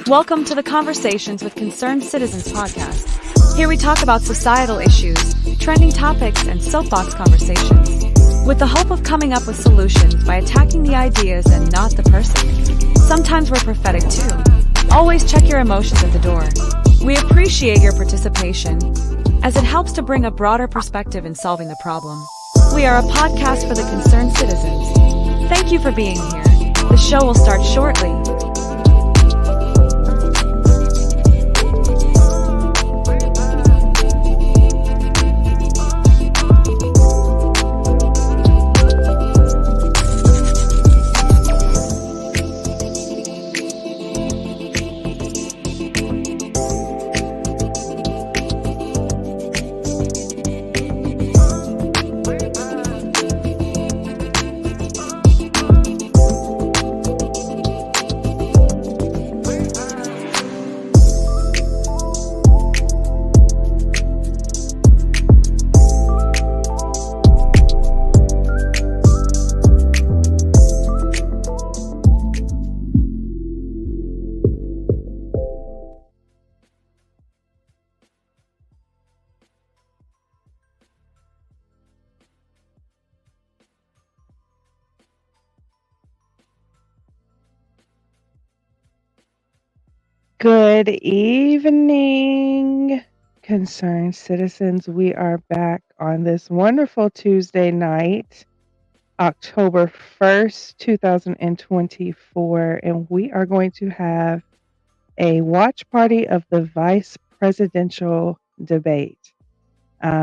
Welcome to the Conversations with Concerned Citizens podcast. Here we talk about societal issues, trending topics, and soapbox conversations, with the hope of coming up with solutions by attacking the ideas and not the person. Sometimes we're prophetic too. Always check your emotions at the door. We appreciate your participation, as it helps to bring a broader perspective in solving the problem. We are a podcast for the concerned citizens. Thank you for being here. The show will start shortly. Good evening, concerned citizens. We are back on this wonderful Tuesday night, October 1st, 2024, and we are going to have a watch party of the vice presidential debate.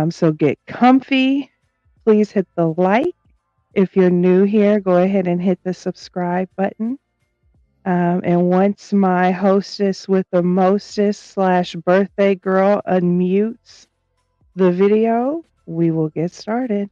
So get comfy. Please hit the like. If you're new here, go ahead and hit the subscribe button. And once my hostess with the mostest / birthday girl unmutes the video, we will get started.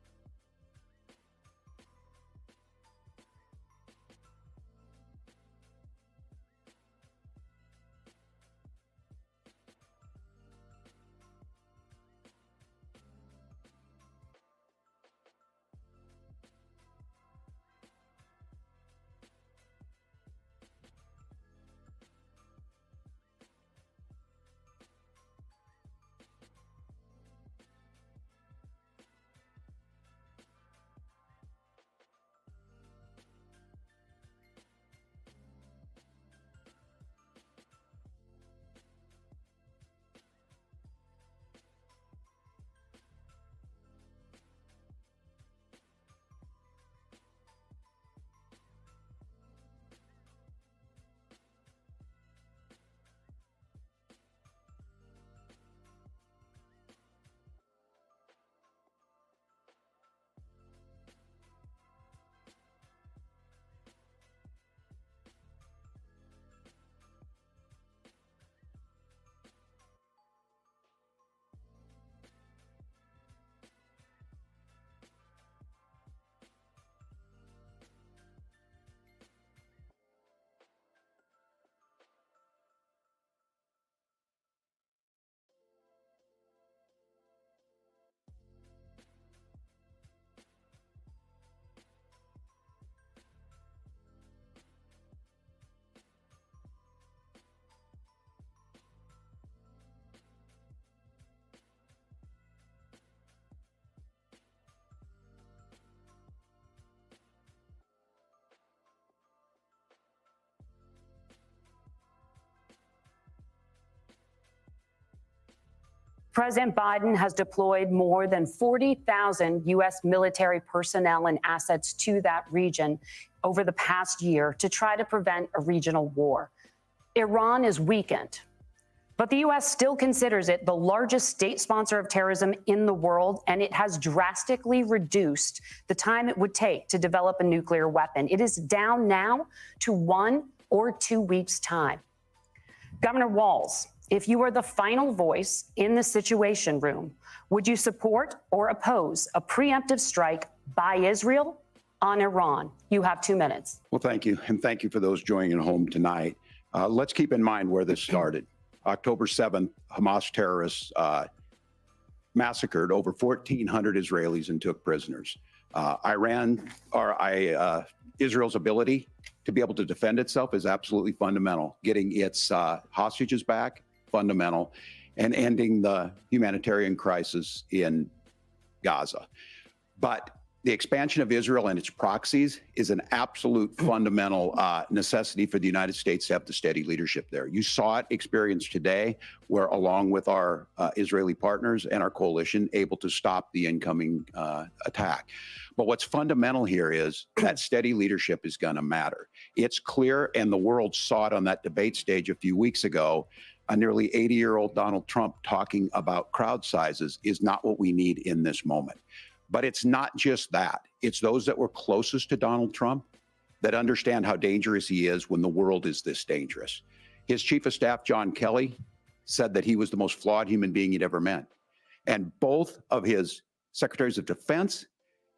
President Biden has deployed more than 40,000 U.S. military personnel and assets to that region over the past year to try to prevent a regional war. Iran is weakened, but the U.S. still considers it the largest state sponsor of terrorism in the world, and it has drastically reduced the time it would take to develop a nuclear weapon. It is down now to 1 or 2 weeks' time. Governor Walz, if you were the final voice in the Situation Room, would you support or oppose a preemptive strike by Israel on Iran? You have 2 minutes. Well, thank you. And thank you for those joining at home tonight. Let's keep in mind where this started. October 7th, Hamas terrorists massacred over 1,400 Israelis and took prisoners. Israel's ability to be able to defend itself is absolutely fundamental. Getting its hostages back, fundamental, and ending the humanitarian crisis in Gaza. But the expansion of Israel and its proxies is an absolute fundamental necessity for the United States to have the steady leadership there. You saw it experienced today, where along with our Israeli partners and our coalition, able to stop the incoming attack. But what's fundamental here is that steady leadership is going to matter. It's clear, and the world saw it on that debate stage a few weeks ago. A nearly 80-year-old Donald Trump talking about crowd sizes is not what we need in this moment. But it's not just that. It's those that were closest to Donald Trump that understand how dangerous he is when the world is this dangerous. His chief of staff, John Kelly, said that he was the most flawed human being he'd ever met. And both of his secretaries of defense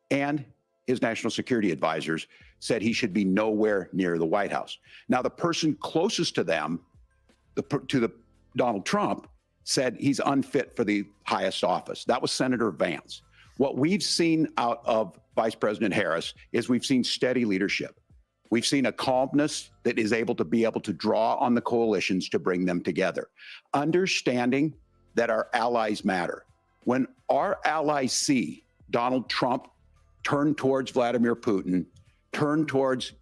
and his national security advisors said he should be nowhere near the White House. Now, the person closest to them, Donald Trump, said he's unfit for the highest office. That was Senator Vance. What we've seen out of Vice President Harris is we've seen steady leadership. We've seen a calmness that is able to draw on the coalitions to bring them together. Understanding that our allies matter. When our allies see Donald Trump turn towards Vladimir Putin, turn towards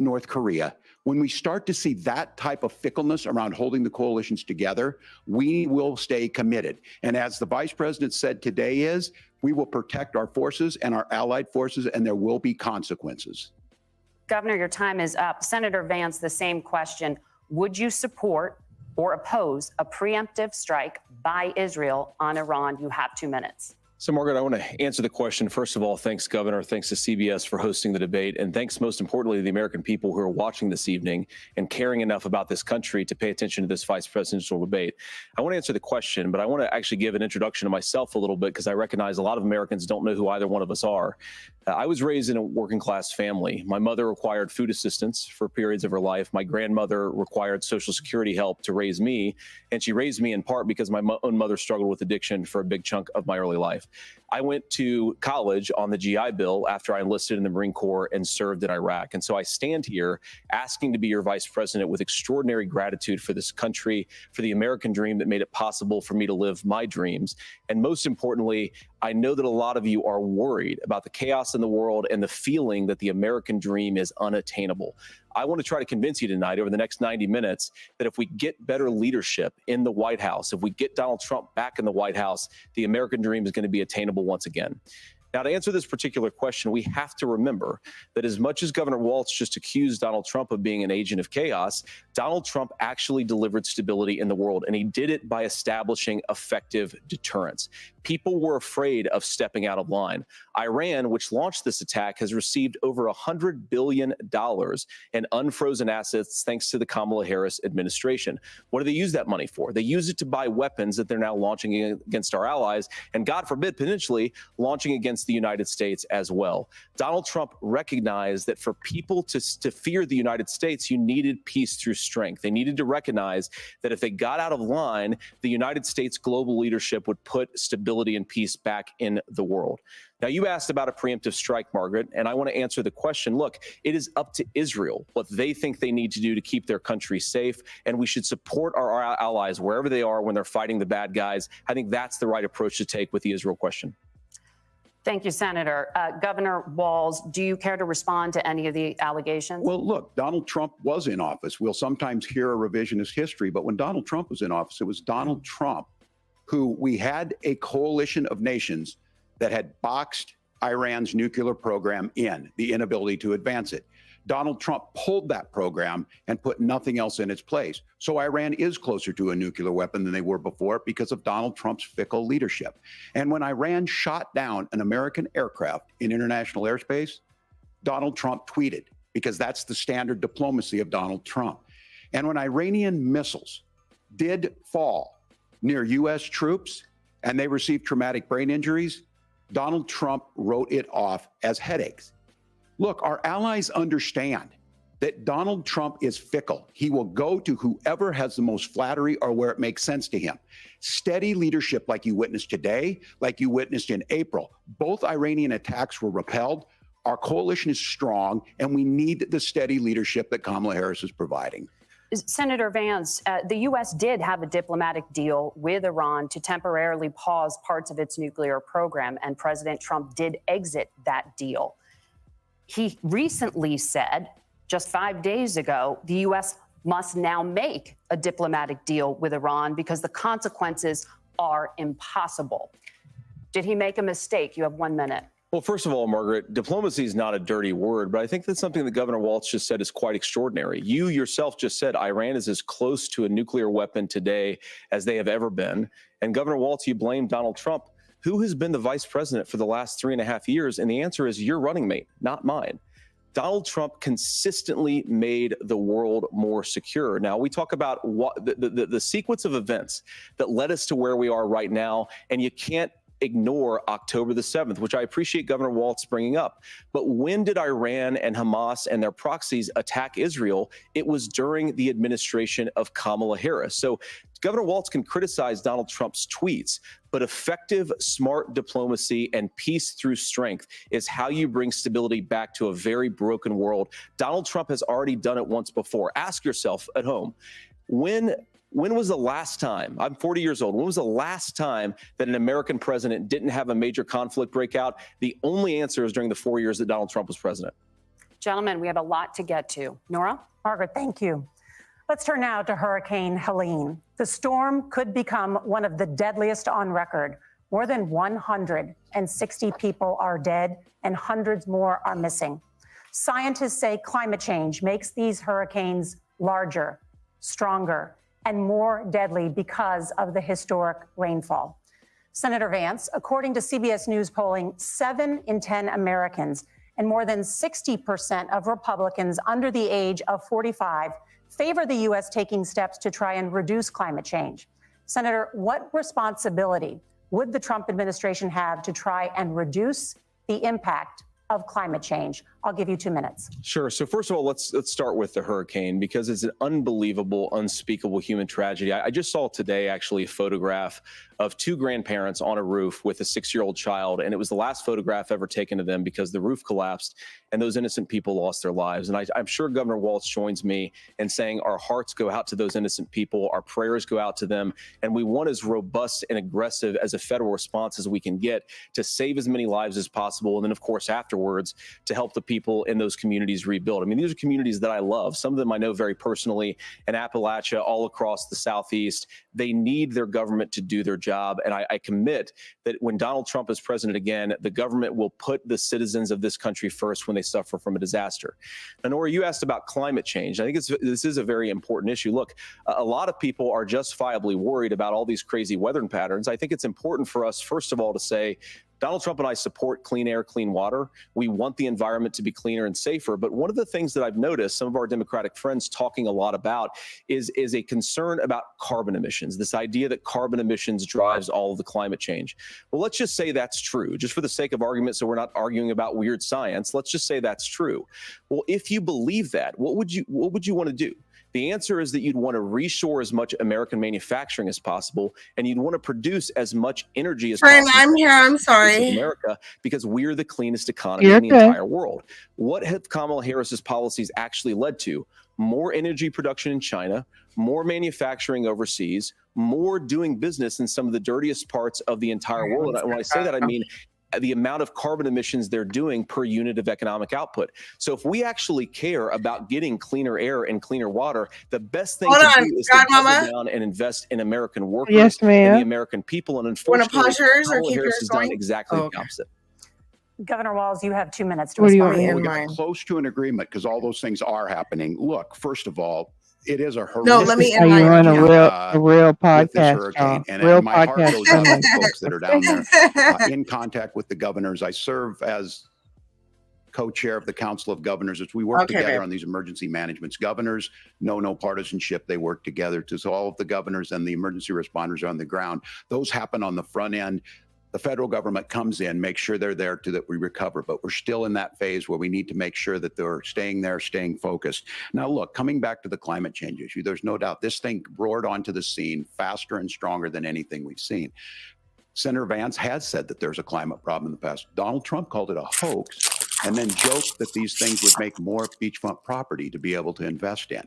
North Korea, when we start to see that type of fickleness around holding the coalitions together, we will stay committed. And as the vice president said today we will protect our forces and our allied forces, and there will be consequences. Governor, your time is up. Senator Vance, the same question. Would you support or oppose a preemptive strike by Israel on Iran? You have 2 minutes. So, Margaret, I want to answer the question. First of all, thanks, Governor. Thanks to CBS for hosting the debate. And thanks, most importantly, to the American people who are watching this evening and caring enough about this country to pay attention to this vice presidential debate. I want to answer the question, but I want to actually give an introduction to myself a little bit, because I recognize a lot of Americans don't know who either one of us are. I was raised in a working class family. My mother required food assistance for periods of her life. My grandmother required Social Security help to raise me. And she raised me in part because my own mother struggled with addiction for a big chunk of my early life. I went to college on the GI Bill after I enlisted in the Marine Corps and served in Iraq. And so I stand here asking to be your vice president with extraordinary gratitude for this country, for the American dream that made it possible for me to live my dreams. And most importantly, I know that a lot of you are worried about the chaos in the world and the feeling that the American dream is unattainable. I want to try to convince you tonight over the next 90 minutes that if we get better leadership in the White House, if we get Donald Trump back in the White House, the American dream is going to be attainable once again. Now, to answer this particular question, we have to remember that as much as Governor Walz just accused Donald Trump of being an agent of chaos, Donald Trump actually delivered stability in the world, and he did it by establishing effective deterrence. People were afraid of stepping out of line. Iran, which launched this attack, has received over $100 billion in unfrozen assets thanks to the Kamala Harris administration. What do they use that money for? They use it to buy weapons that they're now launching against our allies, and God forbid, potentially launching against the United States as well. Donald Trump recognized that for people to fear the United States, you needed peace through strength. They needed to recognize that if they got out of line, the United States global leadership would put stability and peace back in the world. Now, you asked about a preemptive strike, Margaret, and I want to answer the question. Look, it is up to Israel what they think they need to do to keep their country safe, and we should support our allies wherever they are when they're fighting the bad guys. I think that's the right approach to take with the Israel question. Thank you, Senator. Governor Walz, do you care to respond to any of the allegations? Well, look, Donald Trump was in office. We'll sometimes hear a revisionist history, but when Donald Trump was in office, it was Donald Trump who we had a coalition of nations that had boxed Iran's nuclear program in, the inability to advance it. Donald Trump pulled that program and put nothing else in its place. So Iran is closer to a nuclear weapon than they were before because of Donald Trump's fickle leadership. And when Iran shot down an American aircraft in international airspace, Donald Trump tweeted, because that's the standard diplomacy of Donald Trump. And when Iranian missiles did fall near U.S. troops and they received traumatic brain injuries, Donald Trump wrote it off as headaches. Look, our allies understand that Donald Trump is fickle. He will go to whoever has the most flattery or where it makes sense to him. Steady leadership like you witnessed today, like you witnessed in April. Both Iranian attacks were repelled. Our coalition is strong, and we need the steady leadership that Kamala Harris is providing. Senator Vance, the U.S. did have a diplomatic deal with Iran to temporarily pause parts of its nuclear program, and President Trump did exit that deal. He recently said, just 5 days ago, the U.S. must now make a diplomatic deal with Iran because the consequences are impossible. Did he make a mistake? You have 1 minute. Well, first of all, Margaret, diplomacy is not a dirty word, but I think that's something that Governor Walz just said is quite extraordinary. You yourself just said Iran is as close to a nuclear weapon today as they have ever been. And Governor Walz, you blame Donald Trump. Who has been the vice president for the last 3.5 years? And the answer is your running mate, not mine. Donald Trump consistently made the world more secure. Now, we talk about what the sequence of events that led us to where we are right now, and you can't ignore October the 7th, which I appreciate Governor Walz bringing up. But when did Iran and Hamas and their proxies attack Israel? It was during the administration of Kamala Harris. So Governor Walz can criticize Donald Trump's tweets, but effective, smart diplomacy and peace through strength is how you bring stability back to a very broken world. Donald Trump has already done it once before. Ask yourself at home, when was the last time, I'm 40 years old, when was the last time that an American president didn't have a major conflict break out? The only answer is during the 4 years that Donald Trump was president. Gentlemen, we have a lot to get to. Nora? Margaret, thank you. Let's turn now to Hurricane Helene. The storm could become one of the deadliest on record. More than 160 people are dead and hundreds more are missing. Scientists say climate change makes these hurricanes larger, stronger, and more deadly because of the historic rainfall. Senator Vance, according to CBS News polling, 7 in 10 Americans and more than 60% of Republicans under the age of 45 favor the U.S. taking steps to try and reduce climate change. Senator, what responsibility would the Trump administration have to try and reduce the impact of climate change? I'll give you 2 minutes. Sure. So first of all, let's start with the hurricane because it's an unbelievable, unspeakable human tragedy. I just saw today actually a photograph of 2 grandparents on a roof with a 6-year-old child, and it was the last photograph ever taken of them because the roof collapsed and those innocent people lost their lives. And I'm sure Governor Walz joins me in saying our hearts go out to those innocent people, our prayers go out to them, and we want as robust and aggressive as a federal response as we can get to save as many lives as possible, and then of course afterwards to help the people in those communities rebuild. I mean, these are communities that I love. Some of them I know very personally in Appalachia, all across the Southeast. They need their government to do their job. And I commit that when Donald Trump is president again, the government will put the citizens of this country first when they suffer from a disaster. Now, Nora, you asked about climate change. I think this is a very important issue. Look, a lot of people are justifiably worried about all these crazy weather patterns. I think it's important for us, first of all, to say, Donald Trump and I support clean air, clean water. We want the environment to be cleaner and safer. But one of the things that I've noticed some of our Democratic friends talking a lot about is a concern about carbon emissions, this idea that carbon emissions drives all of the climate change. Well, let's just say that's true, just for the sake of argument, so we're not arguing about weird science. Let's just say that's true. Well, if you believe that, what would you want to do? The answer is that you'd want to reshore as much American manufacturing as possible, and you'd want to produce as much energy as possible. I'm here. I'm sorry. America, because we're the cleanest economy in the entire world. What have Kamala Harris's policies actually led to? More energy production in China, more manufacturing overseas, more doing business in some of the dirtiest parts of the entire world. And when I say that, I mean the amount of carbon emissions they're doing per unit of economic output. So if we actually care about getting cleaner air and cleaner water, the best thing to do is to double down and invest in American workers and the American people. And unfortunately, Kamala Harris has done exactly the opposite. Governor Walz, you have 2 minutes to respond. We're getting close to an agreement because all those things are happening. Look, first of all, it is a horrific. No, let me end you run a real podcast. And real my heart goes out to the folks that are down there in contact with the governors. I serve as co-chair of the Council of Governors as we work together on these emergency managements. Governors know no partisanship. They work together. So all of the governors and the emergency responders are on the ground. Those happen on the front end. the federal government comes in, makes sure they're there to that we recover. But we're still in that phase where we need to make sure that they're staying there, staying focused. Now, look, coming back to the climate change issue, there's no doubt this thing roared onto the scene faster and stronger than anything we've seen. Senator Vance has said that there's a climate problem in the past. Donald Trump called it a hoax and then joked that these things would make more beachfront property to be able to invest in.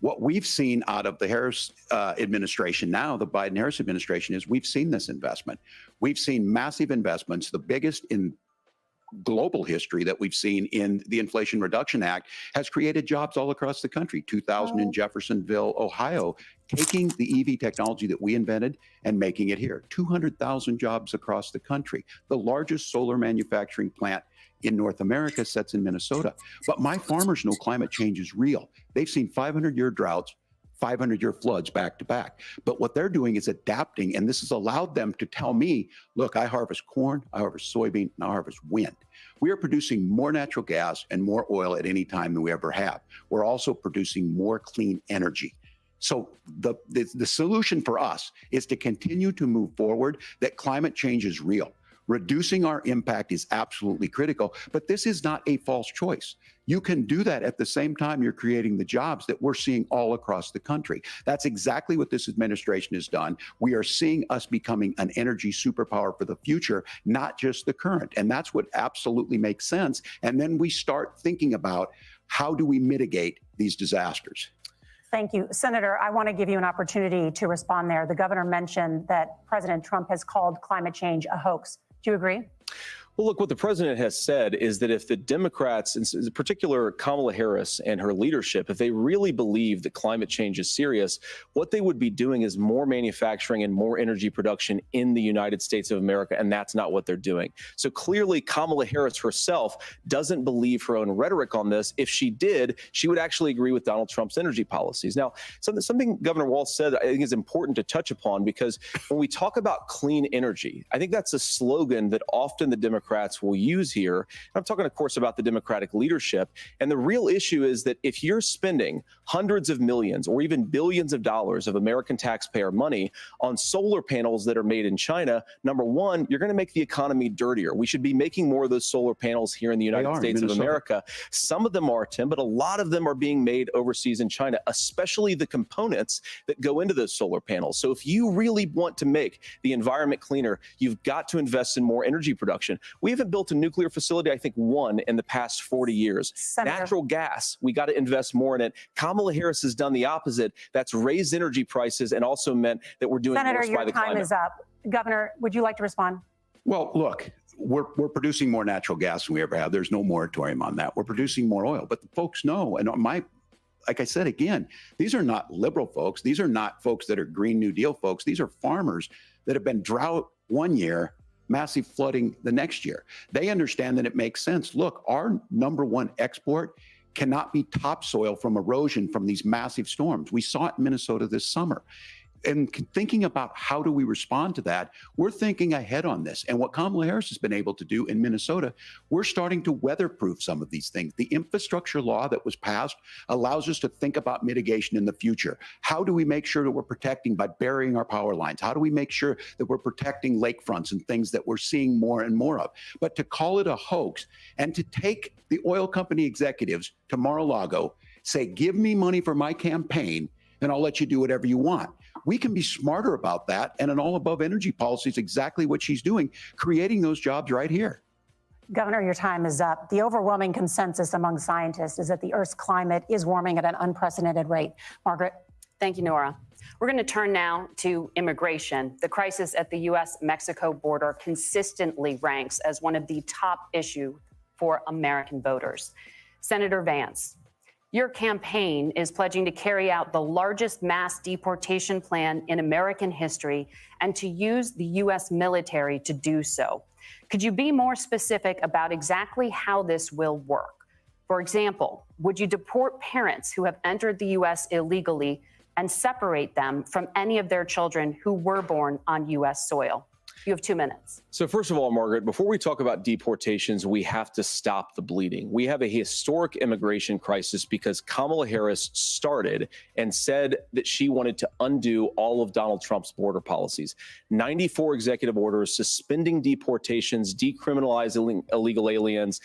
What we've seen out of the Harris administration now, the Biden-Harris administration, is we've seen this investment. We've seen massive investments, the biggest in global history that we've seen in the Inflation Reduction Act, has created jobs all across the country. 2,000 in Jeffersonville, Ohio, taking the EV technology that we invented and making it here. 200,000 jobs across the country. The largest solar manufacturing plant in North America sits in Minnesota. But my farmers know climate change is real. They've seen 500-year droughts, 500-year floods back to back. But what they're doing is adapting, and this has allowed them to tell me, look, I harvest corn, I harvest soybean, and I harvest wind. We are producing more natural gas and more oil at any time than we ever have. We're also producing more clean energy. So the solution for us is to continue to move forward, that climate change is real. Reducing our impact is absolutely critical, but this is not a false choice. You can do that at the same time you're creating the jobs that we're seeing all across the country. That's exactly what this administration has done. We are seeing us becoming an energy superpower for the future, not just the current. And that's what absolutely makes sense. And then we start thinking about how do we mitigate these disasters. Thank you. Senator, I want to give you an opportunity to respond there. The governor mentioned that President Trump has called climate change a hoax. Do you agree? Well, look, what the president has said is that if the Democrats, in particular Kamala Harris and her leadership, if they really believe that climate change is serious, what they would be doing is more manufacturing and more energy production in the United States of America, and that's not what they're doing. So clearly, Kamala Harris herself doesn't believe her own rhetoric on this. If she did, she would actually agree with Donald Trump's energy policies. Now, something Governor Walz said I think is important to touch upon, because when we talk about clean energy, I think that's a slogan that often the Democrats will use here. I'm talking, of course, about the Democratic leadership. And the real issue is that if you're spending hundreds of millions or even billions of dollars of American taxpayer money on solar panels that are made in China, number one, you're going to make the economy dirtier. We should be making more of those solar panels here in the United States of America. Some of them are, Tim, but a lot of them are being made overseas in China, especially the components that go into those solar panels. So if you really want to make the environment cleaner, you've got to invest in more energy production. We haven't built a nuclear facility, I think, one in the past 40 years. Senator. Natural gas, we got to invest more in it. Kamala Harris has done the opposite. That's raised energy prices and also meant that we're doing Senator, worse by the climate. your time is up. Governor, would you like to respond? Well, look, we're producing more natural gas than we ever have. There's no moratorium on that. We're producing more oil. But the folks know, and like I said, again, these are not liberal folks. These are not folks that are Green New Deal folks. These are farmers that have been drought one year, massive flooding the next year. They understand that it makes sense. Look, our number one export cannot be topsoil from erosion from these massive storms. We saw it in Minnesota this summer. And thinking about how do we respond to that, we're thinking ahead on this. And what Kamala Harris has been able to do in Minnesota, we're starting to weatherproof some of these things. The infrastructure law that was passed allows us to think about mitigation in the future. How do we make sure that we're protecting by burying our power lines? How do we make sure that we're protecting lakefronts and things that we're seeing more and more of? But to call it a hoax and to take the oil company executives to Mar-a-Lago, say, give me money for my campaign, and I'll let you do whatever you want. We can be smarter about that. And an all-above energy policy is exactly what she's doing, creating those jobs right here. Governor, your time is up. The overwhelming consensus among scientists is that the Earth's climate is warming at an unprecedented rate. Margaret? Thank you, Nora. We're going to turn now to immigration. The crisis at the U.S.-Mexico border consistently ranks as one of the top issues for American voters. Senator Vance, your campaign is pledging to carry out the largest mass deportation plan in American history and to use the U.S. military to do so. Could you be more specific about exactly how this will work? For example, would you deport parents who have entered the U.S. illegally and separate them from any of their children who were born on U.S. soil? You have 2 minutes. So first of all, Margaret, before we talk about deportations, we have to stop the bleeding. We have a historic immigration crisis because Kamala Harris started and said that she wanted to undo all of Donald Trump's border policies. 94 executive orders suspending deportations, decriminalizing illegal aliens,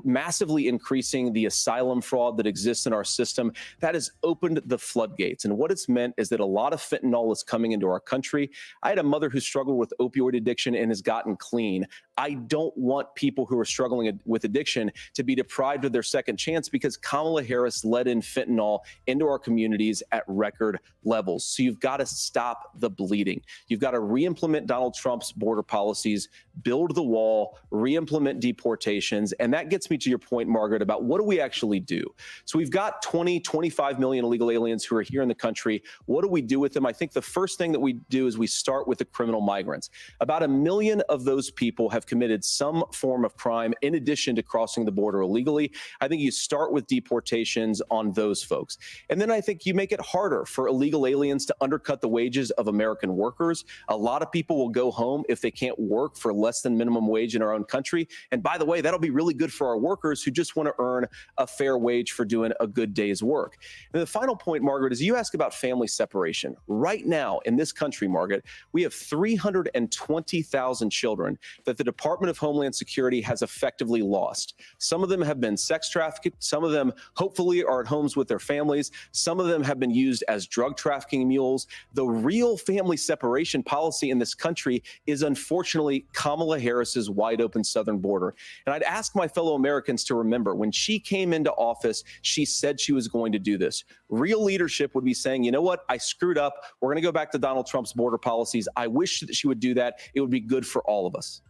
massively increasing the asylum fraud that exists in our system. That has opened the floodgates. And what it's meant is that a lot of fentanyl is coming into our country. I had a mother who struggled with opioid addiction and has gotten clean. I don't want people who are struggling with addiction to be deprived of their second chance because Kamala Harris let in fentanyl into our communities at record levels. So you've got to stop the bleeding. You've got to re-implement Donald Trump's border policies, build the wall, re-implement deportations. And that gets me to your point, Margaret, about what do we actually do? So we've got 25 million illegal aliens who are here in the country. What do we do with them? I think the first thing that we do is we start with the criminal migrants. About 1 million of those people have committed some form of crime in addition to crossing the border illegally. I think you start with deportations on those folks. And then I think you make it harder for illegal aliens to undercut the wages of American workers. A lot of people will go home if they can't work for less than minimum wage in our own country. And by the way, that'll be really good for our workers who just want to earn a fair wage for doing a good day's work. And the final point, Margaret, is you ask about family separation. Right now in this country, Margaret, we have 320,000 children that the Department of Homeland Security has effectively lost. Some of them have been sex trafficked. Some of them hopefully are at homes with their families. Some of them have been used as drug trafficking mules. The real family separation policy in this country is unfortunately Kamala Harris's wide open southern border. And I'd ask my fellow Americans to remember when she came into office, she said she was going to do this. Real leadership would be saying, you know what, I screwed up. We're going to go back to Donald Trump's border policies. I wish that she would do that. It would be good for all of us.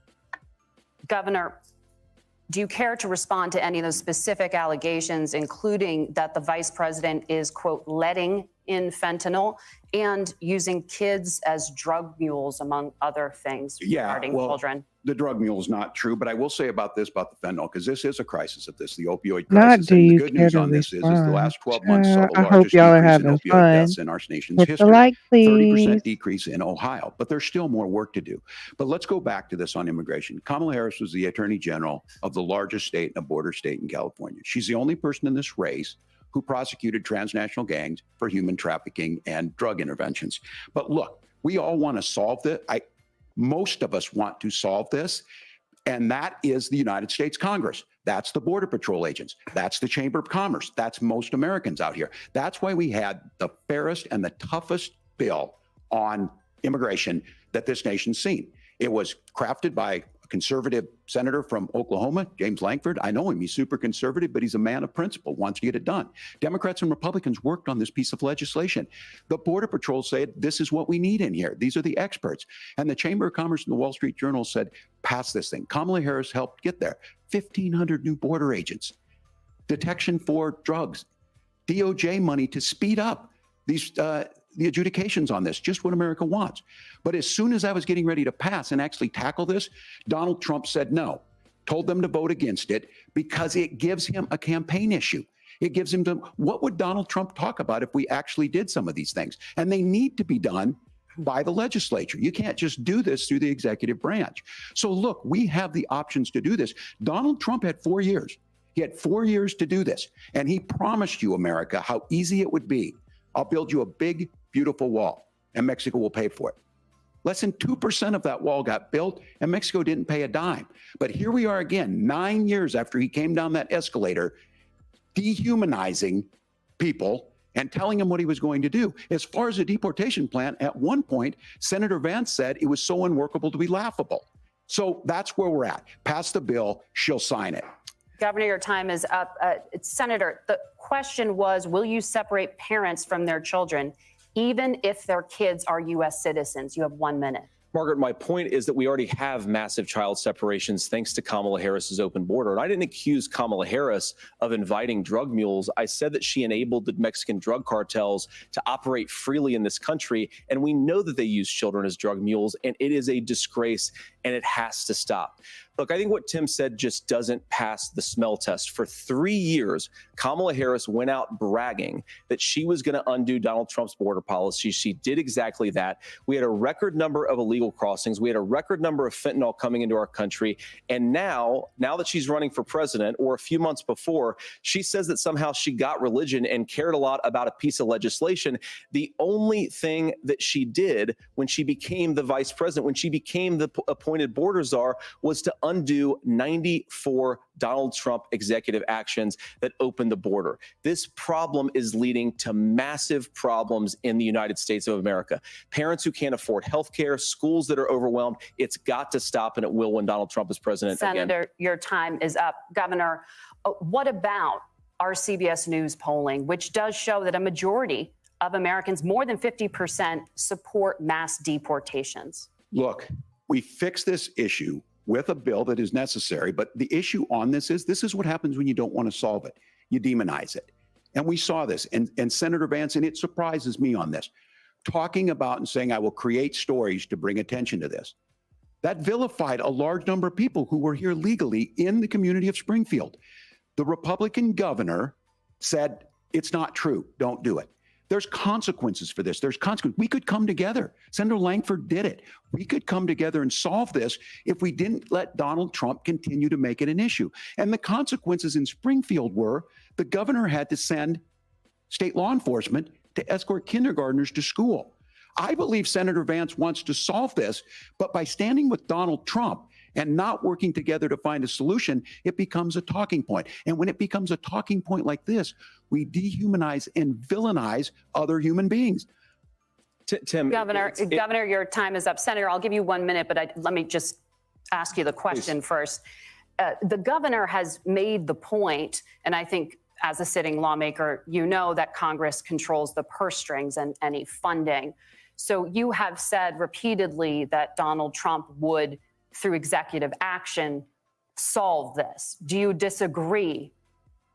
Governor, do you care to respond to any of those specific allegations, including that the vice president is, quote, letting in fentanyl and using kids as drug mules, among other things regarding children? The drug mule is not true, but I will say about the fentanyl, because this is a crisis of this, the opioid Not crisis. do And the you good care news to on this is the respond? last 12 months saw the I hope largest y'all are decrease in having opioid fun. deaths in our nation's Hit the history. like, 30% please. decrease in Ohio, but there's still more work to do. But let's go back to this on immigration. Kamala Harris was the Attorney General of the largest state and a border state in California. She's the only person in this race who prosecuted transnational gangs for human trafficking and drug interventions. But look, we all want to solve this. Most of us want to solve this. And that is the United States Congress. That's the Border Patrol agents. That's the Chamber of Commerce. That's most Americans out here. That's why we had the fairest and the toughest bill on immigration that this nation's seen. It was crafted by a conservative senator from Oklahoma, James Lankford. I know him. He's super conservative, but he's a man of principle, wants to get it done. Democrats and Republicans worked on this piece of legislation. The Border Patrol said, this is what we need in here. These are the experts. And the Chamber of Commerce and the Wall Street Journal said, pass this thing. Kamala Harris helped get there. 1,500 new border agents, detection for drugs, DOJ money to speed up these the adjudications on this, just what America wants. But as soon as I was getting ready to pass and actually tackle this, Donald Trump said no, told them to vote against it because it gives him a campaign issue. It gives him what would Donald Trump talk about if we actually did some of these things? And they need to be done by the legislature. You can't just do this through the executive branch. So look, we have the options to do this. Donald Trump had 4 years. He had 4 years to do this. And he promised you, America, how easy it would be. I'll build you a big, beautiful wall, and Mexico will pay for it. Less than 2% of that wall got built, and Mexico didn't pay a dime. But here we are again, 9 years after he came down that escalator, dehumanizing people and telling them what he was going to do. As far as the deportation plan, at one point, Senator Vance said it was so unworkable to be laughable. So that's where we're at. Pass the bill, she'll sign it. Governor, your time is up. Senator, the question was, will you separate parents from their children, even if their kids are U.S. citizens? You have 1 minute. Margaret, my point is that we already have massive child separations thanks to Kamala Harris's open border. And I didn't accuse Kamala Harris of inviting drug mules. I said that she enabled the Mexican drug cartels to operate freely in this country. And we know that they use children as drug mules, and it is a disgrace, and it has to stop. Look, I think what Tim said just doesn't pass the smell test. For 3 years, Kamala Harris went out bragging that she was going to undo Donald Trump's border policy. She did exactly that. We had a record number of illegal crossings. We had a record number of fentanyl coming into our country. And now that she's running for president, or a few months before, she says that somehow she got religion and cared a lot about a piece of legislation. The only thing that she did when she became the vice president, when she became the appointed border czar, was to undo 94 Donald Trump executive actions that opened the border. This problem is leading to massive problems in the United States of America. Parents who can't afford health care, schools that are overwhelmed. It's got to stop, and it will when Donald Trump is president Senator, again. your time is up. Governor, what about our CBS News polling, which does show that a majority of Americans, more than 50%, support mass deportations? Look, we fix this issue with a bill that is necessary, but the issue on this is what happens when you don't want to solve it. You demonize it. And we saw this. And Senator Vance, and it surprises me on this, talking about and saying, I will create stories to bring attention to this. That vilified a large number of people who were here legally in the community of Springfield. The Republican governor said, it's not true. Don't do it. There's consequences for this. There's consequences. We could come together. Senator Langford did it. We could come together and solve this if we didn't let Donald Trump continue to make it an issue. And the consequences in Springfield were the governor had to send state law enforcement to escort kindergartners to school. I believe Senator Vance wants to solve this, but by standing with Donald Trump and not working together to find a solution, it becomes a talking point. And when it becomes a talking point like this, we dehumanize and villainize other human beings. Tim, Governor, your time is up. Senator, I'll give you 1 minute, but let me just ask you the question first. The governor has made the point, and I think as a sitting lawmaker, you know that Congress controls the purse strings and any funding. So you have said repeatedly that Donald Trump would, through executive action, solve this. Do you disagree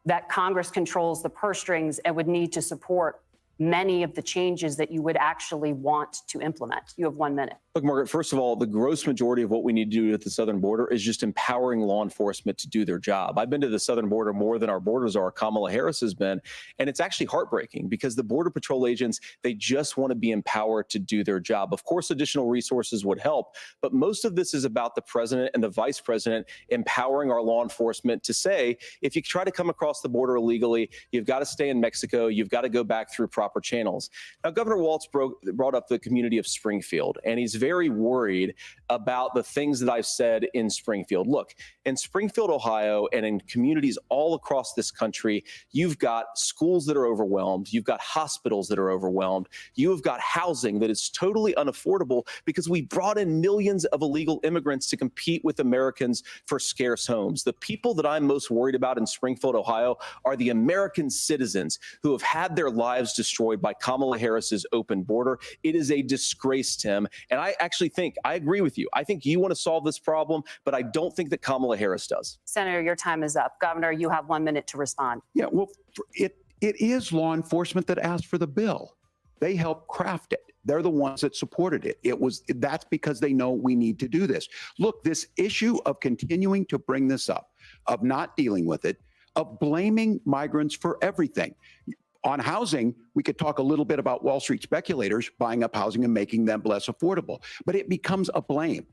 that Congress controls the purse strings and would need to support many of the changes that you would actually want to implement? You have 1 minute. Look, Margaret, first of all, the gross majority of what we need to do at the southern border is just empowering law enforcement to do their job. I've been to the southern border more than our border czar, Kamala Harris, has been, and it's actually heartbreaking because the Border Patrol agents, they just want to be empowered to do their job. Of course, additional resources would help, but most of this is about the president and the vice president empowering our law enforcement to say, if you try to come across the border illegally, you've got to stay in Mexico, you've got to go back through proper channels. Now, Governor Walz brought up the community of Springfield, and he's very worried about the things that I've said in Springfield. Look, in Springfield, Ohio, and in communities all across this country, you've got schools that are overwhelmed. You've got hospitals that are overwhelmed. You have got housing that is totally unaffordable because we brought in millions of illegal immigrants to compete with Americans for scarce homes. The people that I'm most worried about in Springfield, Ohio, are the American citizens who have had their lives destroyed by Kamala Harris's open border. It is a disgrace, Tim. And I actually think, I agree with you. I think you want to solve this problem, but I don't think that Kamala Harris does. Senator, your time is up. Governor, you have 1 minute to respond. Yeah, well, it is law enforcement that asked for the bill. They helped craft it. They're the ones that supported it. That's because they know we need to do this. Look, this issue of continuing to bring this up, of not dealing with it, of blaming migrants for everything. On housing, we could talk a little bit about Wall Street speculators buying up housing and making them less affordable, but it becomes a blame.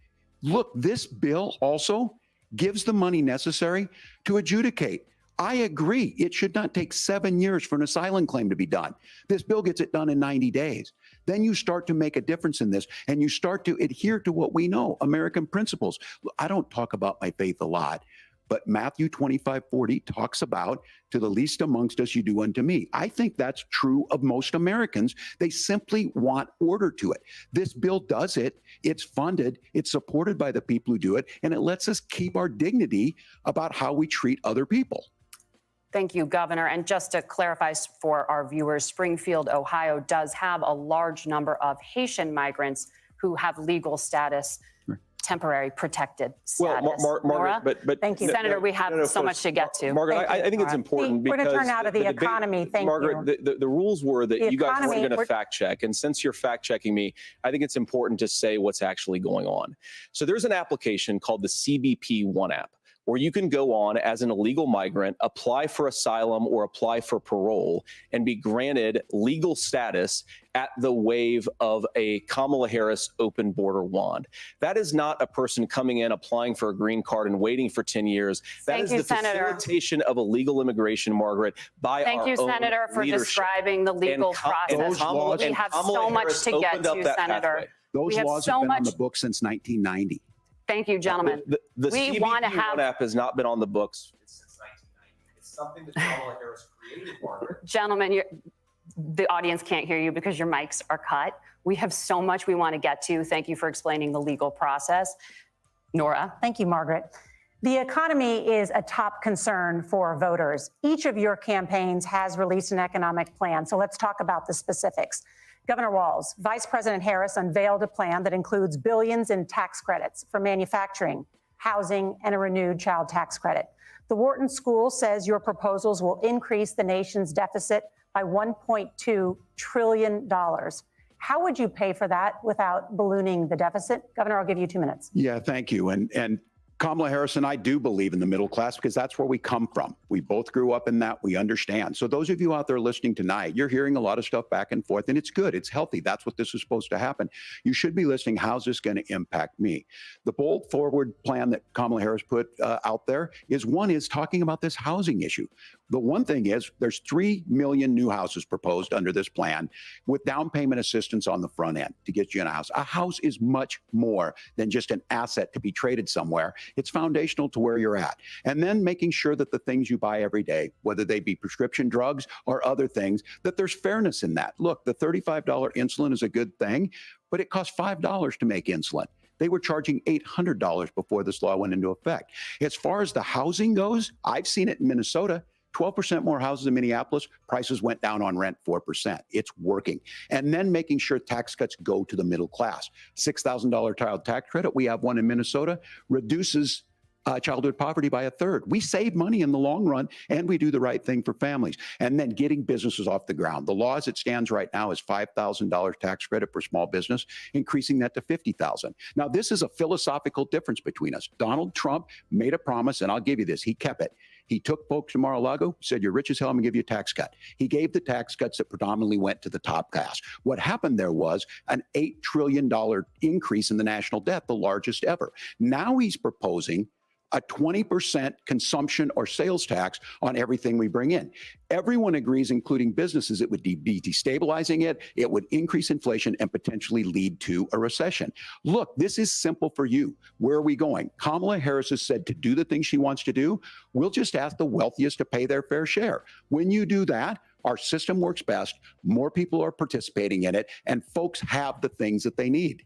Look, this bill also gives the money necessary to adjudicate. I agree. It should not take 7 years for an asylum claim to be done. This bill gets it done in 90 days. Then you start to make a difference in this, and you start to adhere to what we know, American principles. I don't talk about my faith a lot, but Matthew 25:40 talks about, to the least amongst us, you do unto me. I think that's true of most Americans. They simply want order to it. This bill does it. It's funded. It's supported by the people who do it. And it lets us keep our dignity about how we treat other people. Thank you, Governor. And just to clarify for our viewers, Springfield, Ohio does have a large number of Haitian migrants who have legal status. temporary protected Well, status. Margaret, Nora? but Thank you. Senator, we have so much to get to. Margaret, Thank you, I think it's Nora. important We're because going to turn now to the debate- economy. Thank Margaret, you. the rules were that The you guys economy- weren't going to fact check. And since you're fact checking me, I think it's important to say what's actually going on. So there's an application called the CBP One app, where you can go on as an illegal migrant, apply for asylum or apply for parole, and be granted legal status at the wave of a Kamala Harris open border wand. That is not a person coming in, applying for a green card and waiting for 10 years. That Thank is you, the Senator. facilitation of illegal immigration, Margaret, by Thank our you, own Senator, for leadership. describing the legal process. Kamala- We have so much to get to, Senator. Those We have laws so have been on much- the books since 1990. Thank you, gentlemen. The We CBP wanna have- One app has not been on the books since 1990. It's something that Kamala Harris created, Margaret. Gentlemen, the audience can't hear you because your mics are cut. We have so much we want to get to. Thank you for explaining the legal process. Nora? Thank you, Margaret. The economy is a top concern for voters. Each of your campaigns has released an economic plan, so let's talk about the specifics. Governor Walz, Vice President Harris unveiled a plan that includes billions in tax credits for manufacturing, housing, and a renewed child tax credit. The Wharton School says your proposals will increase the nation's deficit by $1.2 trillion. How would you pay for that without ballooning the deficit? Governor, I'll give you 2 minutes. Yeah, thank you. And Kamala Harris and I do believe in the middle class because that's where we come from. We both grew up in that. We understand. So those of you out there listening tonight, you're hearing a lot of stuff back and forth, and it's good. It's healthy. That's what this is supposed to happen. You should be listening. How's this going to impact me? The bold forward plan that Kamala Harris put out there is talking about this housing issue. The one thing is there's 3 million new houses proposed under this plan with down payment assistance on the front end to get you in a house. A house is much more than just an asset to be traded somewhere. It's foundational to where you're at. And then making sure that the things you buy every day, whether they be prescription drugs or other things, that there's fairness in that. Look, the $35 insulin is a good thing, but it costs $5 to make insulin. They were charging $800 before this law went into effect. As far as the housing goes, I've seen it in Minnesota. 12% more houses in Minneapolis, prices went down on rent 4%. It's working. And then making sure tax cuts go to the middle class. $6,000 child tax credit, we have one in Minnesota, reduces childhood poverty by 1/3. We save money in the long run, and we do the right thing for families. And then getting businesses off the ground. The law as it stands right now is $5,000 tax credit for small business, increasing that to $50,000. Now, this is a philosophical difference between us. Donald Trump made a promise, and I'll give you this, he kept it. He took folks from Mar-a-Lago, said, you're rich as hell, I'm gonna give you a tax cut. He gave the tax cuts that predominantly went to the top class. What happened there was an $8 trillion increase in the national debt, the largest ever. Now he's proposing a 20% consumption or sales tax on everything we bring in. Everyone agrees, including businesses, it would be destabilizing it, it would increase inflation and potentially lead to a recession. Look, this is simple for you. Where are we going? Kamala Harris has said to do the things she wants to do, we'll just ask the wealthiest to pay their fair share. When you do that, our system works best, more people are participating in it, and folks have the things that they need.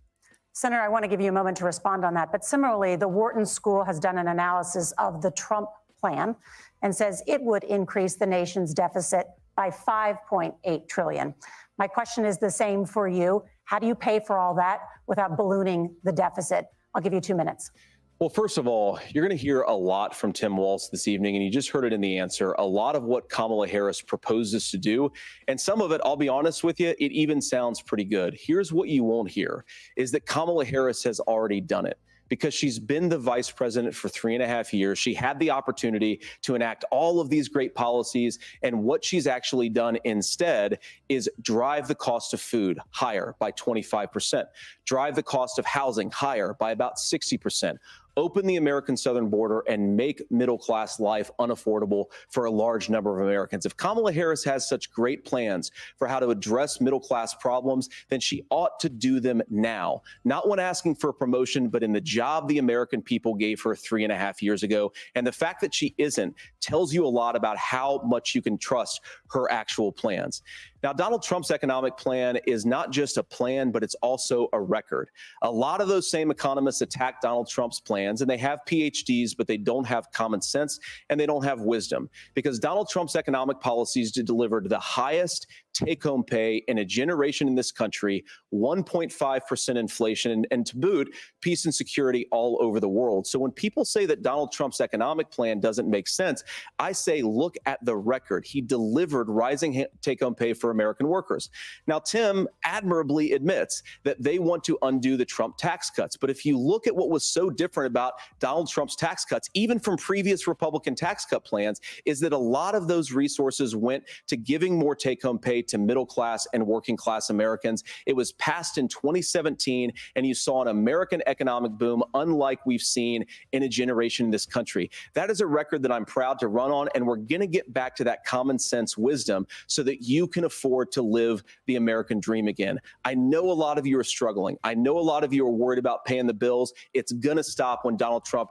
Senator, I want to give you a moment to respond on that. But similarly, the Wharton School has done an analysis of the Trump plan and says it would increase the nation's deficit by $5.8 trillion. My question is the same for you. How do you pay for all that without ballooning the deficit? I'll give you 2 minutes. Well, first of all, you're going to hear a lot from Tim Walz this evening, and you just heard it in the answer, a lot of what Kamala Harris proposes to do. And some of it, I'll be honest with you, it even sounds pretty good. Here's what you won't hear, is that Kamala Harris has already done it. Because she's been the vice president for 3.5 years. She had the opportunity to enact all of these great policies. And what she's actually done instead is drive the cost of food higher by 25%, drive the cost of housing higher by about 60%. Open the American southern border and make middle-class life unaffordable for a large number of Americans. If Kamala Harris has such great plans for how to address middle-class problems, then she ought to do them now. Not when asking for a promotion, but in the job the American people gave her 3.5 years ago. And the fact that she isn't tells you a lot about how much you can trust her actual plans. Now, Donald Trump's economic plan is not just a plan, but it's also a record. A lot of those same economists attack Donald Trump's plans, and they have PhDs, but they don't have common sense and they don't have wisdom, because Donald Trump's economic policies delivered the highest take-home pay in a generation in this country, 1.5% inflation, and to boot, peace and security all over the world. So when people say that Donald Trump's economic plan doesn't make sense, I say, look at the record. He delivered rising take-home pay for American workers. Now, Tim admirably admits that they want to undo the Trump tax cuts. But if you look at what was so different about Donald Trump's tax cuts, even from previous Republican tax cut plans, is that a lot of those resources went to giving more take-home pay to middle class and working class Americans. It was passed in 2017, and you saw an American economic boom unlike we've seen in a generation in this country. That is a record that I'm proud to run on, and we're going to get back to that common sense wisdom so that you can afford to live the American dream again. I know a lot of you are struggling. I know a lot of you are worried about paying the bills. It's going to stop when Donald Trump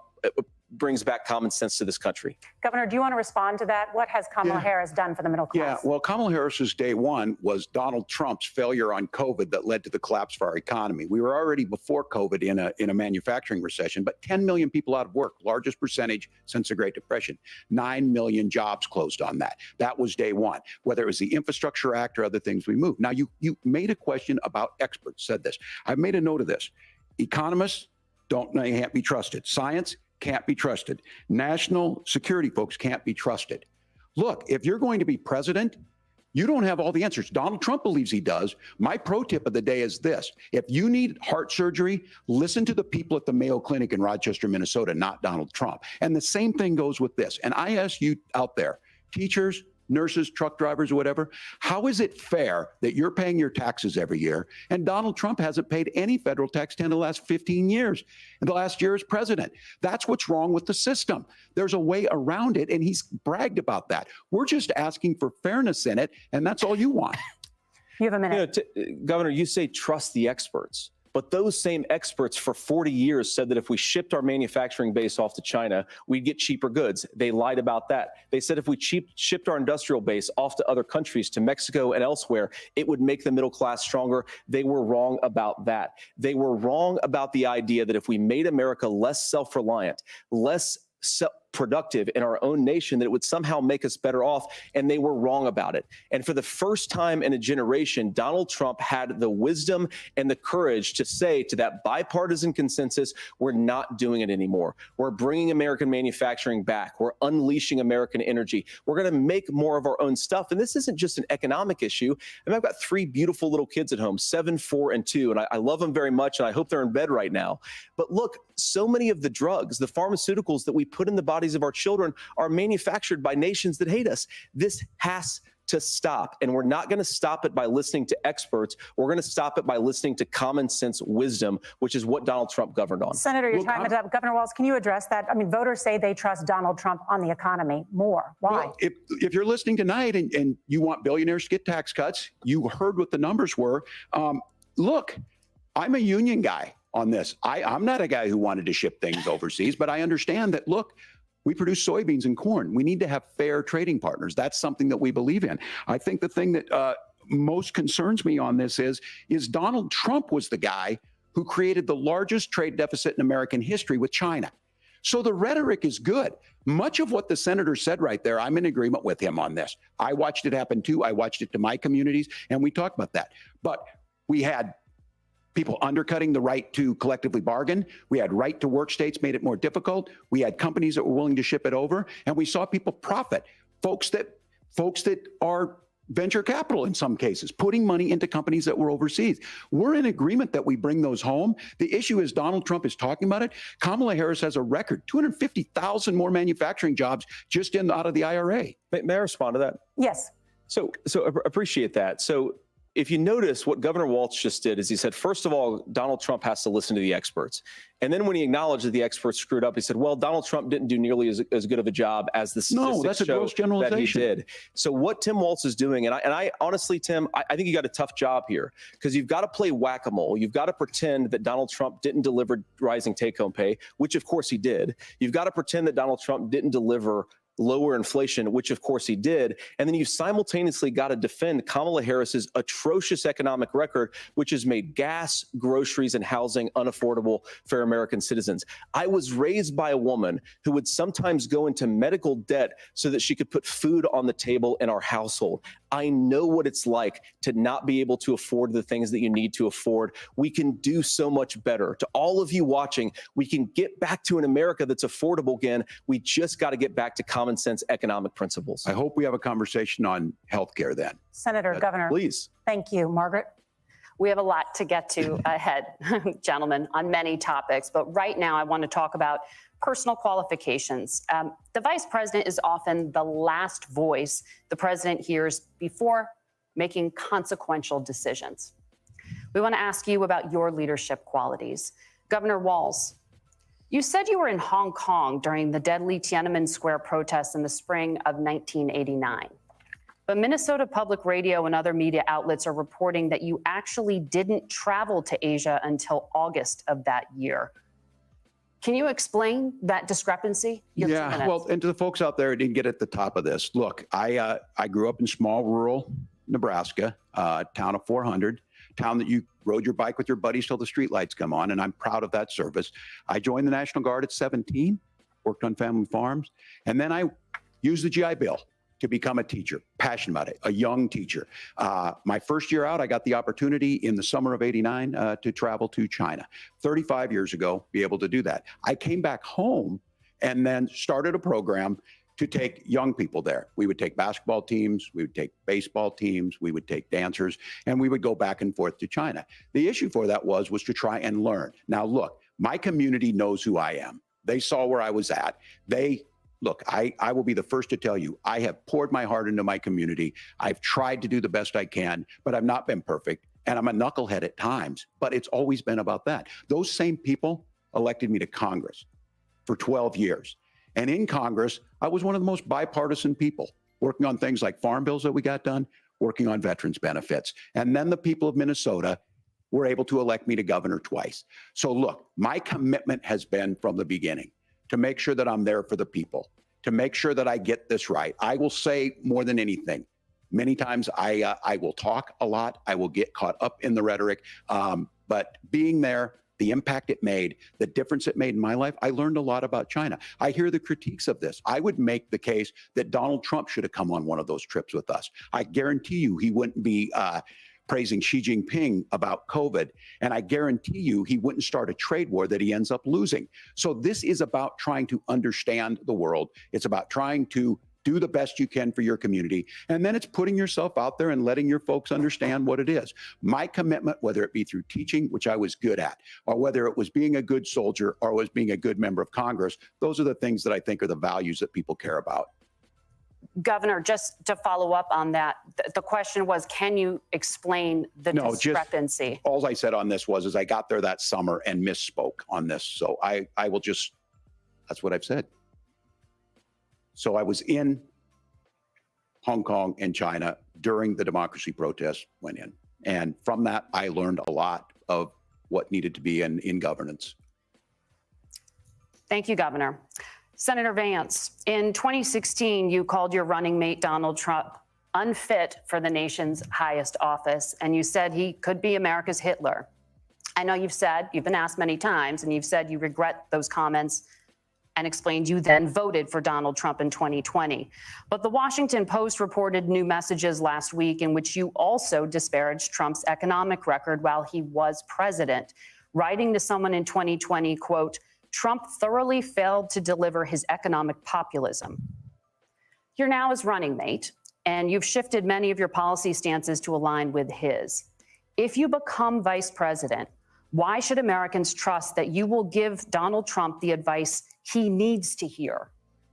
brings back common sense to this country. Governor, do you want to respond to that? What has Kamala Harris done for the middle class? Yeah, well, Kamala Harris's day one was Donald Trump's failure on COVID that led to the collapse of our economy. We were already before COVID in a manufacturing recession, but 10 million people out of work, largest percentage since the Great Depression. 9 million jobs closed on that. That was day one, whether it was the Infrastructure Act or other things we moved. Now, you made a question about experts, said this. I've made a note of this. Economists can't be trusted. Science can't be trusted. National security folks can't be trusted. Look, if you're going to be president, you don't have all the answers. Donald Trump believes he does. My pro tip of the day is this. If you need heart surgery, listen to the people at the Mayo Clinic in Rochester, Minnesota, not Donald Trump. And the same thing goes with this. And I ask you out there, teachers, nurses, truck drivers, whatever, how is it fair that you're paying your taxes every year and Donald Trump hasn't paid any federal tax in the last 15 years, and the last year as president? That's what's wrong with the system. There's a way around it, and he's bragged about that. We're just asking for fairness in it, and that's all you want. You have a minute. Governor, you say trust the experts. But those same experts for 40 years said that if we shipped our manufacturing base off to China, we'd get cheaper goods. They lied about that. They said if we shipped our industrial base off to other countries, to Mexico and elsewhere, it would make the middle class stronger. They were wrong about that. They were wrong about the idea that if we made America less self-reliant, less productive in our own nation, that it would somehow make us better off, and they were wrong about it. And for the first time in a generation, Donald Trump had the wisdom and the courage to say to that bipartisan consensus, we're not doing it anymore. We're bringing American manufacturing back. We're unleashing American energy. We're going to make more of our own stuff. And this isn't just an economic issue. I mean, I've got 3 beautiful little kids at home, 7, 4, and 2, and I love them very much, and I hope they're in bed right now. But look, so many of the drugs, the pharmaceuticals that we put in the bodies of our children are manufactured by nations that hate us. This has to stop. And we're not going to stop it by listening to experts. We're going to stop it by listening to common sense wisdom, which is what Donald Trump governed on. Senator, your time is up. Governor Walz, can you address that? I mean, voters say they trust Donald Trump on the economy more. Why? Well, if you're listening tonight and you want billionaires to get tax cuts, you heard what the numbers were. Look, I'm a union guy on this. I'm not a guy who wanted to ship things overseas, but I understand that, look, we produce soybeans and corn. We need to have fair trading partners. That's something that we believe in. I think the thing that most concerns me on this is Donald Trump was the guy who created the largest trade deficit in American history with China. So the rhetoric is good. Much of what the senator said right there, I'm in agreement with him on this. I watched it happen too. I watched it to my communities, and we talked about that. But we had people undercutting the right to collectively bargain. We had right to work states made it more difficult. We had companies that were willing to ship it over, and we saw people profit. Folks that are venture capital in some cases, putting money into companies that were overseas. We're in agreement that we bring those home. The issue is Donald Trump is talking about it. Kamala Harris has a record, 250,000 more manufacturing jobs just out of the IRA. May I respond to that? Yes. So appreciate that. So if you notice, what Governor Walz just did is he said, first of all, Donald Trump has to listen to the experts. And then when he acknowledged that the experts screwed up, he said, well, Donald Trump didn't do nearly as good of a job as the statistics that's a gross generalization. that he did. So what Tim Walz is doing, and I honestly, Tim, I think you got a tough job here, because you've got to play whack-a-mole. You've got to pretend that Donald Trump didn't deliver rising take-home pay, which of course he did. You've got to pretend that Donald Trump didn't deliver lower inflation, which of course he did. And then you simultaneously got to defend Kamala Harris's atrocious economic record, which has made gas, groceries, and housing unaffordable for American citizens. I was raised by a woman who would sometimes go into medical debt so that she could put food on the table in our household. I know what it's like to not be able to afford the things that you need to afford. We can do so much better. To all of you watching, we can get back to an America that's affordable again. We just got to get back to common sense economic principles. I hope we have a conversation on healthcare then. Senator, Governor. Please. Thank you. Margaret? We have a lot to get to ahead, gentlemen, on many topics. But right now, I want to talk about personal qualifications. The vice president is often the last voice the president hears before making consequential decisions. We want to ask you about your leadership qualities. Governor Walz, you said you were in Hong Kong during the deadly Tiananmen Square protests in the spring of 1989. But Minnesota Public Radio and other media outlets are reporting that you actually didn't travel to Asia until August of that year. Can you explain that discrepancy? Yeah, well, and to the folks out there who didn't get at the top of this, look, I grew up in small rural Nebraska, town of 400, town that you rode your bike with your buddies till the streetlights come on, and I'm proud of that service. I joined the National Guard at 17, worked on family farms, and then I used the GI Bill to become a teacher, passionate about it, a young teacher. My first year out, I got the opportunity in the summer of '89 to travel to China. 35 years ago, be able to do that. I came back home and then started a program to take young people there. We would take basketball teams, we would take baseball teams, we would take dancers, and we would go back and forth to China. The issue for that was to try and learn. Now, look, my community knows who I am. They saw where I was at. Look, I will be the first to tell you, I have poured my heart into my community. I've tried to do the best I can, but I've not been perfect. And I'm a knucklehead at times, but it's always been about that. Those same people elected me to Congress for 12 years. And in Congress, I was one of the most bipartisan people, working on things like farm bills that we got done, working on veterans benefits. And then the people of Minnesota were able to elect me to governor twice. So look, my commitment has been from the beginning to make sure that I'm there for the people, to make sure that I get this right. I will say more than anything, many times I will talk a lot. I will get caught up in the rhetoric, but being there, the impact it made, the difference it made in my life, I learned a lot about China. I hear the critiques of this. I would make the case that Donald Trump should have come on one of those trips with us. I guarantee you he wouldn't be praising Xi Jinping about COVID. And I guarantee you he wouldn't start a trade war that he ends up losing. So this is about trying to understand the world. It's about trying to do the best you can for your community. And then it's putting yourself out there and letting your folks understand what it is. My commitment, whether it be through teaching, which I was good at, or whether it was being a good soldier or was being a good member of Congress, those are the things that I think are the values that people care about. Governor, just to follow up on that, the question was, can you explain the discrepancy? All I said on this was I got there that summer and misspoke on this. So I will just, that's what I've said. So I was in Hong Kong and China during the democracy protests went in. And from that, I learned a lot of what needed to be in governance. Thank you, Governor. Senator Vance, in 2016, you called your running mate, Donald Trump, unfit for the nation's highest office, and you said he could be America's Hitler. I know you've been asked many times, and you've said you regret those comments and explained you then voted for Donald Trump in 2020. But the Washington Post reported new messages last week in which you also disparaged Trump's economic record while he was president, writing to someone in 2020, quote, Trump thoroughly failed to deliver his economic populism. You're now his running mate, and you've shifted many of your policy stances to align with his. If you become vice president, why should Americans trust that you will give Donald Trump the advice he needs to hear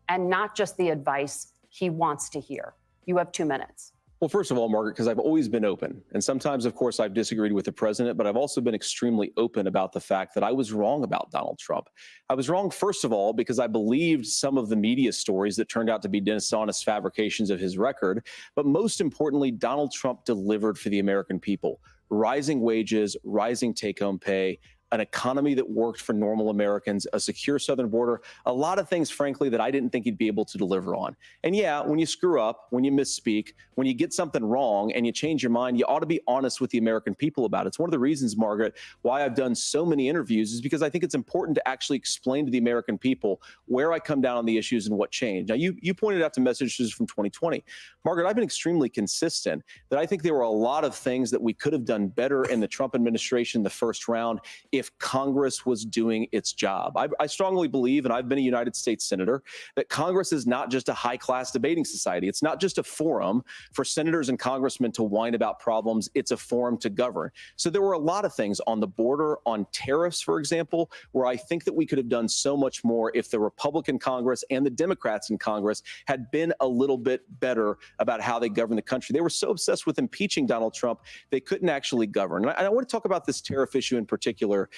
and not just the advice he wants to hear? You have 2 minutes. Well, first of all, Margaret, because I've always been open. And sometimes, of course, I've disagreed with the president, but I've also been extremely open about the fact that I was wrong about Donald Trump. I was wrong, first of all, because I believed some of the media stories that turned out to be dishonest fabrications of his record. But most importantly, Donald Trump delivered for the American people. Rising wages, rising take-home pay, an economy that worked for normal Americans, a secure southern border, a lot of things, frankly, that I didn't think he'd be able to deliver on. And yeah, when you screw up, when you misspeak, when you get something wrong and you change your mind, you ought to be honest with the American people about it. It's one of the reasons, Margaret, why I've done so many interviews, is because I think it's important to actually explain to the American people where I come down on the issues and what changed. Now, you pointed out to messages from 2020. Margaret, I've been extremely consistent that I think there were a lot of things that we could have done better in the Trump administration the first round if Congress was doing its job. I strongly believe, and I've been a United States senator, that Congress is not just a high-class debating society. It's not just a forum for senators and congressmen to whine about problems. It's a forum to govern. So there were a lot of things on the border, on tariffs, for example, where I think that we could have done so much more if the Republican Congress and the Democrats in Congress had been a little bit better about how they govern the country. They were so obsessed with impeaching Donald Trump, they couldn't actually govern. And I want to talk about this tariff issue in particular,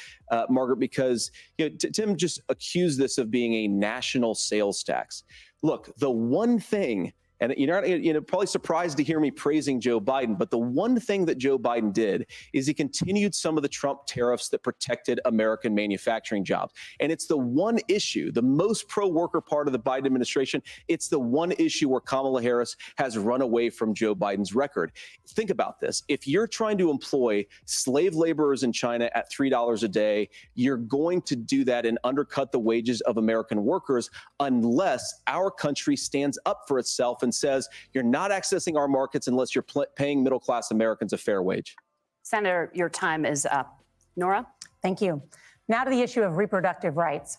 Margaret, because Tim just accused this of being a national sales tax. Look, the one thing, and you're probably surprised to hear me praising Joe Biden, but the one thing that Joe Biden did is he continued some of the Trump tariffs that protected American manufacturing jobs. And it's the one issue, the most pro-worker part of the Biden administration, it's the one issue where Kamala Harris has run away from Joe Biden's record. Think about this. If you're trying to employ slave laborers in China at $3 a day, you're going to do that and undercut the wages of American workers unless our country stands up for itself and says you're not accessing our markets unless you're paying middle-class Americans a fair wage. Senator, your time is up. Nora? Thank you. Now to the issue of reproductive rights.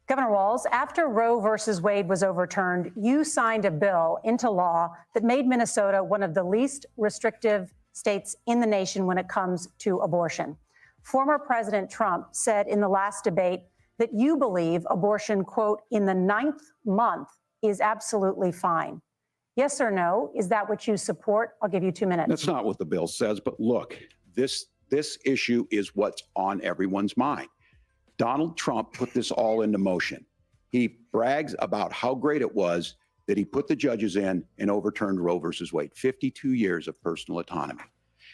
Governor Walz, after Roe versus Wade was overturned, you signed a bill into law that made Minnesota one of the least restrictive states in the nation when it comes to abortion. Former President Trump said in the last debate that you believe abortion, quote, in the 9th month is absolutely fine. Yes or no? Is that what you support? I'll give you 2 minutes. That's not what the bill says, but look, this issue is what's on everyone's mind. Donald Trump put this all into motion. He brags about how great it was that he put the judges in and overturned Roe versus Wade, 52 years of personal autonomy.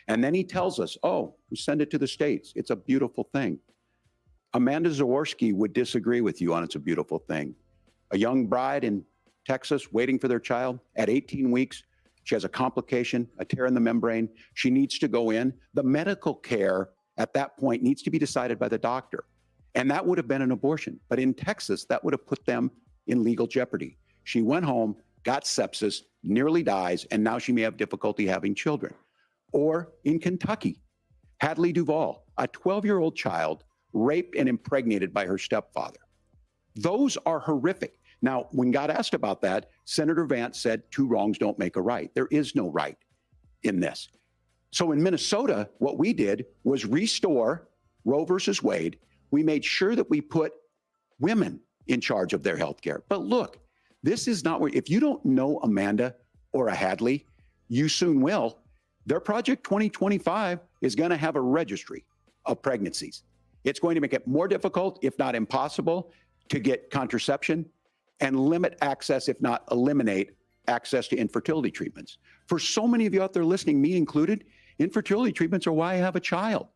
And then he tells us, oh, we send it to the states. It's a beautiful thing. Amanda Zaworski would disagree with you on it's a beautiful thing. A young bride in Texas waiting for their child at 18 weeks. She has a complication, a tear in the membrane. She needs to go in. The medical care at that point needs to be decided by the doctor. And that would have been an abortion. But in Texas, that would have put them in legal jeopardy. She went home, got sepsis, nearly dies, and now she may have difficulty having children. Or in Kentucky, Hadley Duvall, a 12-year-old child raped and impregnated by her stepfather. Those are horrific. Now, when God asked about that, Senator Vance said 2 wrongs don't make a right. There is no right in this. So in Minnesota, what we did was restore Roe versus Wade. We made sure that we put women in charge of their health care. But look, this is not where, if you don't know Amanda or a Hadley, you soon will. Their Project 2025 is going to have a registry of pregnancies. It's going to make it more difficult, if not impossible, to get contraception and limit access, if not eliminate access to infertility treatments. For so many of you out there listening, me included, infertility treatments are why I have a child.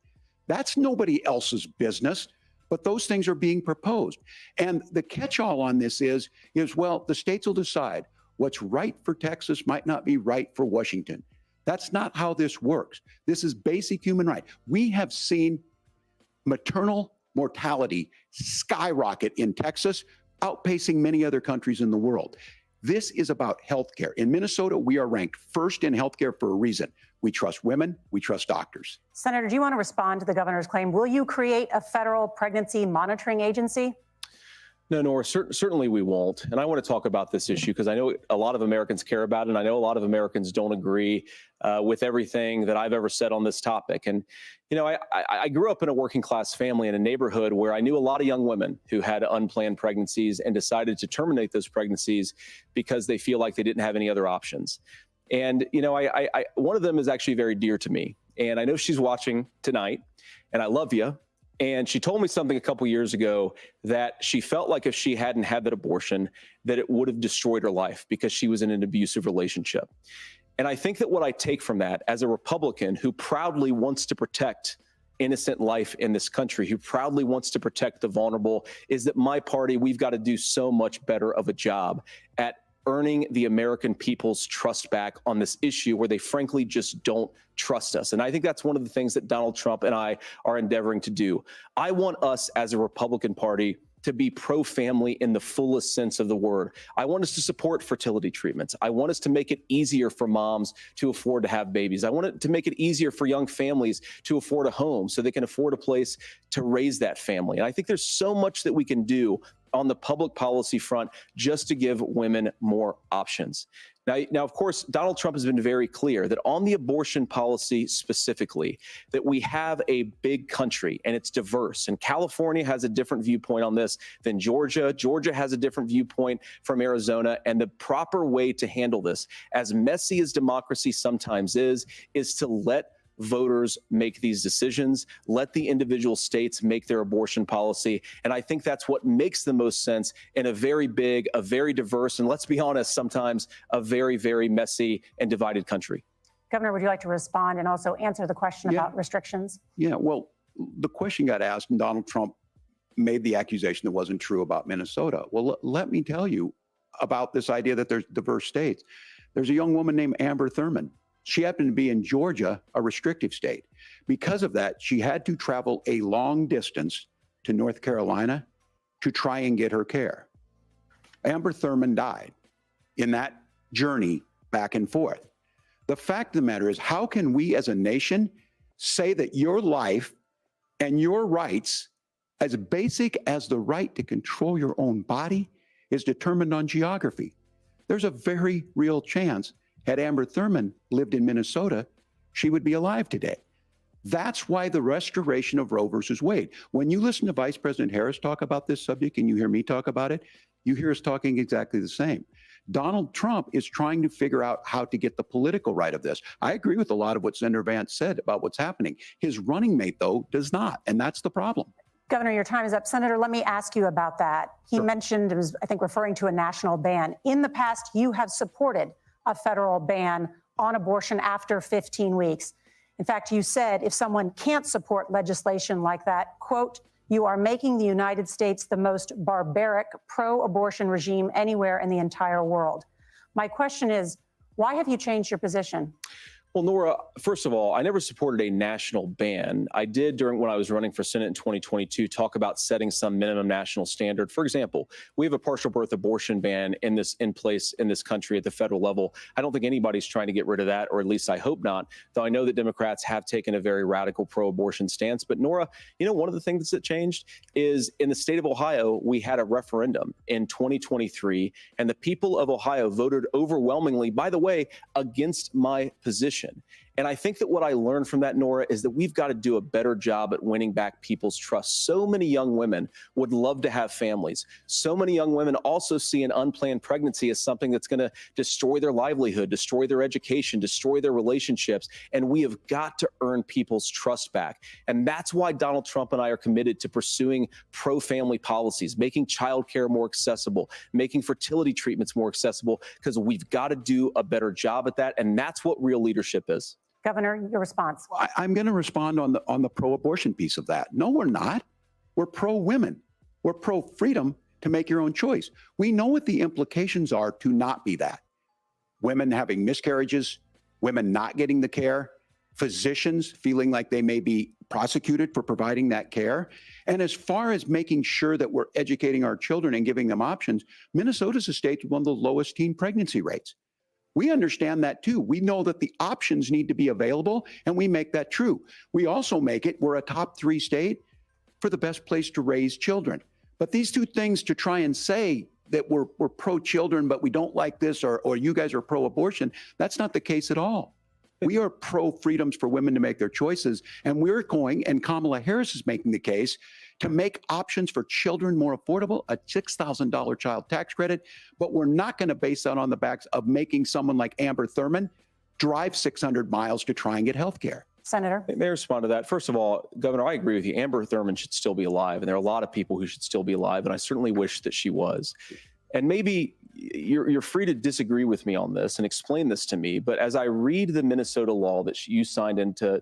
That's nobody else's business, but those things are being proposed. And the catch-all on this is, well, the states will decide what's right for Texas might not be right for Washington. That's not how this works. This is basic human right. We have seen maternal mortality skyrocket in Texas, outpacing many other countries in the world. This is about healthcare. In Minnesota, we are ranked first in healthcare for a reason. We trust women, we trust doctors. Senator, do you want to respond to the governor's claim? Will you create a federal pregnancy monitoring agency? No, Nora, certainly we won't. And I want to talk about this issue because I know a lot of Americans care about it, and I know a lot of Americans don't agree with everything that I've ever said on this topic. And, you know, I grew up in a working class family in a neighborhood where I knew a lot of young women who had unplanned pregnancies and decided to terminate those pregnancies because they feel like they didn't have any other options. And, you know, one of them is actually very dear to me. And I know she's watching tonight, and I love you. And she told me something a couple years ago that she felt like if she hadn't had that abortion, that it would have destroyed her life because she was in an abusive relationship. And I think that what I take from that as a Republican who proudly wants to protect innocent life in this country, who proudly wants to protect the vulnerable, is that my party, we've got to do so much better of a job at earning the American people's trust back on this issue where they frankly just don't trust us. And I think that's one of the things that Donald Trump and I are endeavoring to do. I want us as a Republican Party to be pro-family in the fullest sense of the word. I want us to support fertility treatments. I want us to make it easier for moms to afford to have babies. I want it to make it easier for young families to afford a home so they can afford a place to raise that family. And I think there's so much that we can do on the public policy front just to give women more options. Now, of course, Donald Trump has been very clear that on the abortion policy specifically, that we have a big country and it's diverse. And California has a different viewpoint on this than Georgia. Georgia has a different viewpoint from Arizona. And the proper way to handle this, as messy as democracy sometimes is to let voters make these decisions, let the individual states make their abortion policy. And I think that's what makes the most sense in a very big, a very diverse, and let's be honest, sometimes a very, very messy and divided country. Governor, would you like to respond and also answer the question about restrictions? Yeah, well, the question got asked and Donald Trump made the accusation that wasn't true about Minnesota. Well, let me tell you about this idea that there's diverse states. There's a young woman named Amber Thurman. She happened to be in Georgia, a restrictive state. Because of that, she had to travel a long distance to North Carolina to try and get her care. Amber Thurman died in that journey back and forth. The fact of the matter is, how can we as a nation say that your life and your rights, as basic as the right to control your own body, is determined on geography? There's a very real chance had Amber Thurman lived in Minnesota, she would be alive today. That's why the restoration of Roe versus Wade. When you listen to Vice President Harris talk about this subject and you hear me talk about it, you hear us talking exactly the same. Donald Trump is trying to figure out how to get the political right of this. I agree with a lot of what Senator Vance said about what's happening. His running mate, though, does not, and that's the problem. Governor, your time is up. Senator, let me ask you about that. He mentioned, it was, I think, referring to a national ban. In the past, you have supported a federal ban on abortion after 15 weeks. In fact, you said if someone can't support legislation like that, quote, you are making the United States the most barbaric pro-abortion regime anywhere in the entire world. My question is, why have you changed your position? Well, Nora, first of all, I never supported a national ban. I did when I was running for Senate in 2022, talk about setting some minimum national standard. For example, we have a partial birth abortion ban in place in this country at the federal level. I don't think anybody's trying to get rid of that, or at least I hope not, though I know that Democrats have taken a very radical pro-abortion stance. But Nora, you know, one of the things that changed is in the state of Ohio, we had a referendum in 2023, and the people of Ohio voted overwhelmingly, by the way, against my position. And I think that what I learned from that, Nora, is that we've got to do a better job at winning back people's trust. So many young women would love to have families. So many young women also see an unplanned pregnancy as something that's going to destroy their livelihood, destroy their education, destroy their relationships. And we have got to earn people's trust back. And that's why Donald Trump and I are committed to pursuing pro-family policies, making childcare more accessible, making fertility treatments more accessible, because we've got to do a better job at that. And that's what real leadership is. Governor, your response. I'm going to respond on the pro-abortion piece of that. No, we're not. We're pro-women. We're pro-freedom to make your own choice. We know what the implications are to not be that. Women having miscarriages, women not getting the care, physicians feeling like they may be prosecuted for providing that care. And as far as making sure that we're educating our children and giving them options, Minnesota's a state with one of the lowest teen pregnancy rates. We understand that too. We know that the options need to be available, and we make that true. We also make it, we're a top 3 state for the best place to raise children. But these two things, to try and say that we're pro-children, but we don't like this, or you guys are pro-abortion, that's not the case at all. We are pro-freedoms for women to make their choices, and we're going, and Kamala Harris is making the case, to make options for children more affordable, a $6,000 child tax credit, but we're not going to base that on the backs of making someone like Amber Thurman drive 600 miles to try and get health care. Senator. May I respond to that? First of all, Governor, I agree with you. Amber Thurman should still be alive, and there are a lot of people who should still be alive, and I certainly wish that she was. And maybe you're free to disagree with me on this and explain this to me. But as I read the Minnesota law that you signed into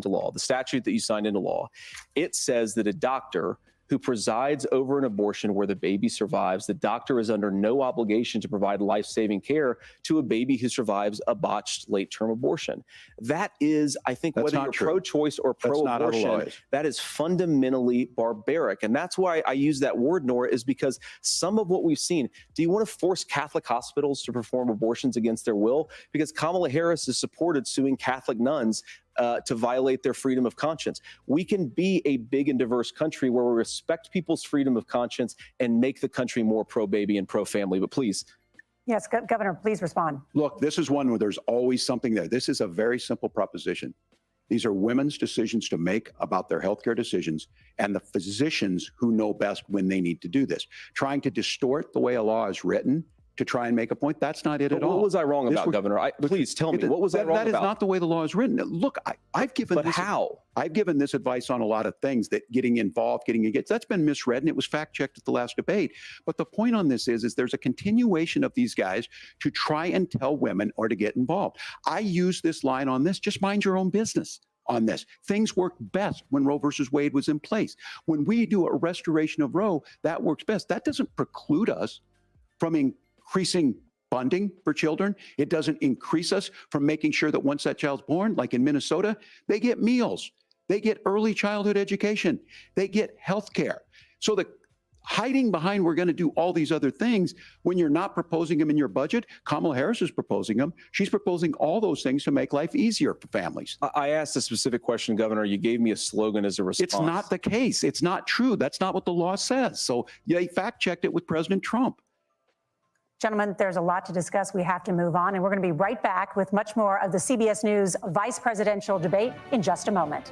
law, the statute that you signed into law, it says that a doctor who presides over an abortion where the baby survives, the doctor is under no obligation to provide life-saving care to a baby who survives a botched late-term abortion. That is, I think, That's whether not you're true. pro-choice or That's not how the law pro-abortion, is. that is fundamentally barbaric. And that's why I use that word, Nora, is because some of what we've seen, do you want to force Catholic hospitals to perform abortions against their will? Because Kamala Harris has supported suing Catholic nuns to violate their freedom of conscience. We can be a big and diverse country where we respect people's freedom of conscience and make the country more pro-baby and pro-family. But please. Yes, Governor, please respond. Look, this is one where there's always something there. This is a very simple proposition. These are women's decisions to make about their healthcare decisions, and the physicians who know best when they need to do this. Trying to distort the way a law is written to try and make a point, that's not it at all. What was I wrong This about, was- Governor? Please tell me, what was I wrong That is about? not the way the law is written. Look, I've given But this. how? I've given this advice on a lot of things, that getting involved, getting engaged, that's been misread, and it was fact-checked at the last debate. But the point on this is there's a continuation of these guys to try and tell women or to get involved. I use this line on this, just mind your own business on this. Things worked best when Roe versus Wade was in place. When we do a restoration of Roe, that works best. That doesn't preclude us from increasing funding for children. It doesn't increase us from making sure that once that child's born, like in Minnesota, they get meals, they get early childhood education, they get health care. So the hiding behind we're going to do all these other things when you're not proposing them in your budget. Kamala Harris is proposing them. She's proposing all those things to make life easier for families. I asked a specific question, Governor. You gave me a slogan as a response. It's not the case. It's not true. That's not what the law says. So they fact-checked it with President Trump. Gentlemen, there's a lot to discuss. We have to move on, and we're going to be right back with much more of the CBS News vice presidential debate in just a moment.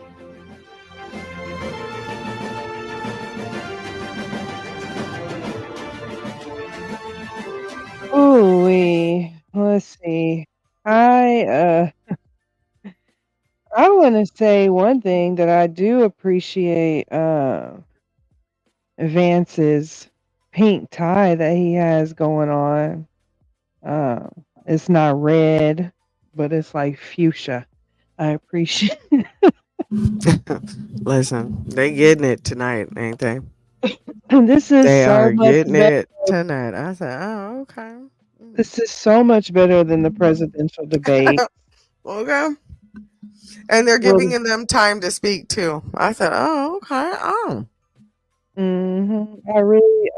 Ooh, let's see. I want to say one thing that I do appreciate Vance's pink tie that he has going on. It's not red, but it's like fuchsia. I appreciate Listen, they getting it tonight, ain't they? this is They so are much getting better. it tonight. I said, oh, okay. This is so much better than the presidential debate. Okay. And they're giving them time to speak too. I said, oh, okay. Oh. I really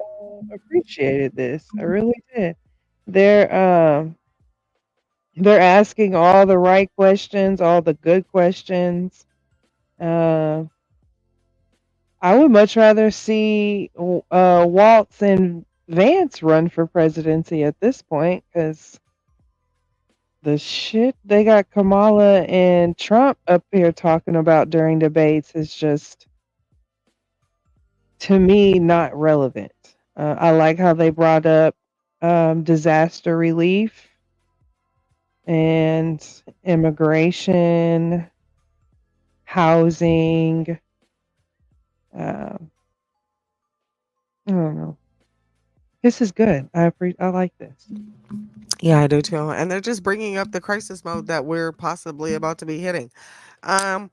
appreciated this. I really did. They're asking all the right questions, all the good questions. I would much rather see Waltz and Vance run for presidency at this point, because the shit they got Kamala and Trump up here talking about during debates is just, to me, not relevant. I like how they brought up disaster relief and immigration, housing. I don't know. This is good. I like this. Yeah, I do too. And they're just bringing up the crisis mode that we're possibly about to be hitting. Oh,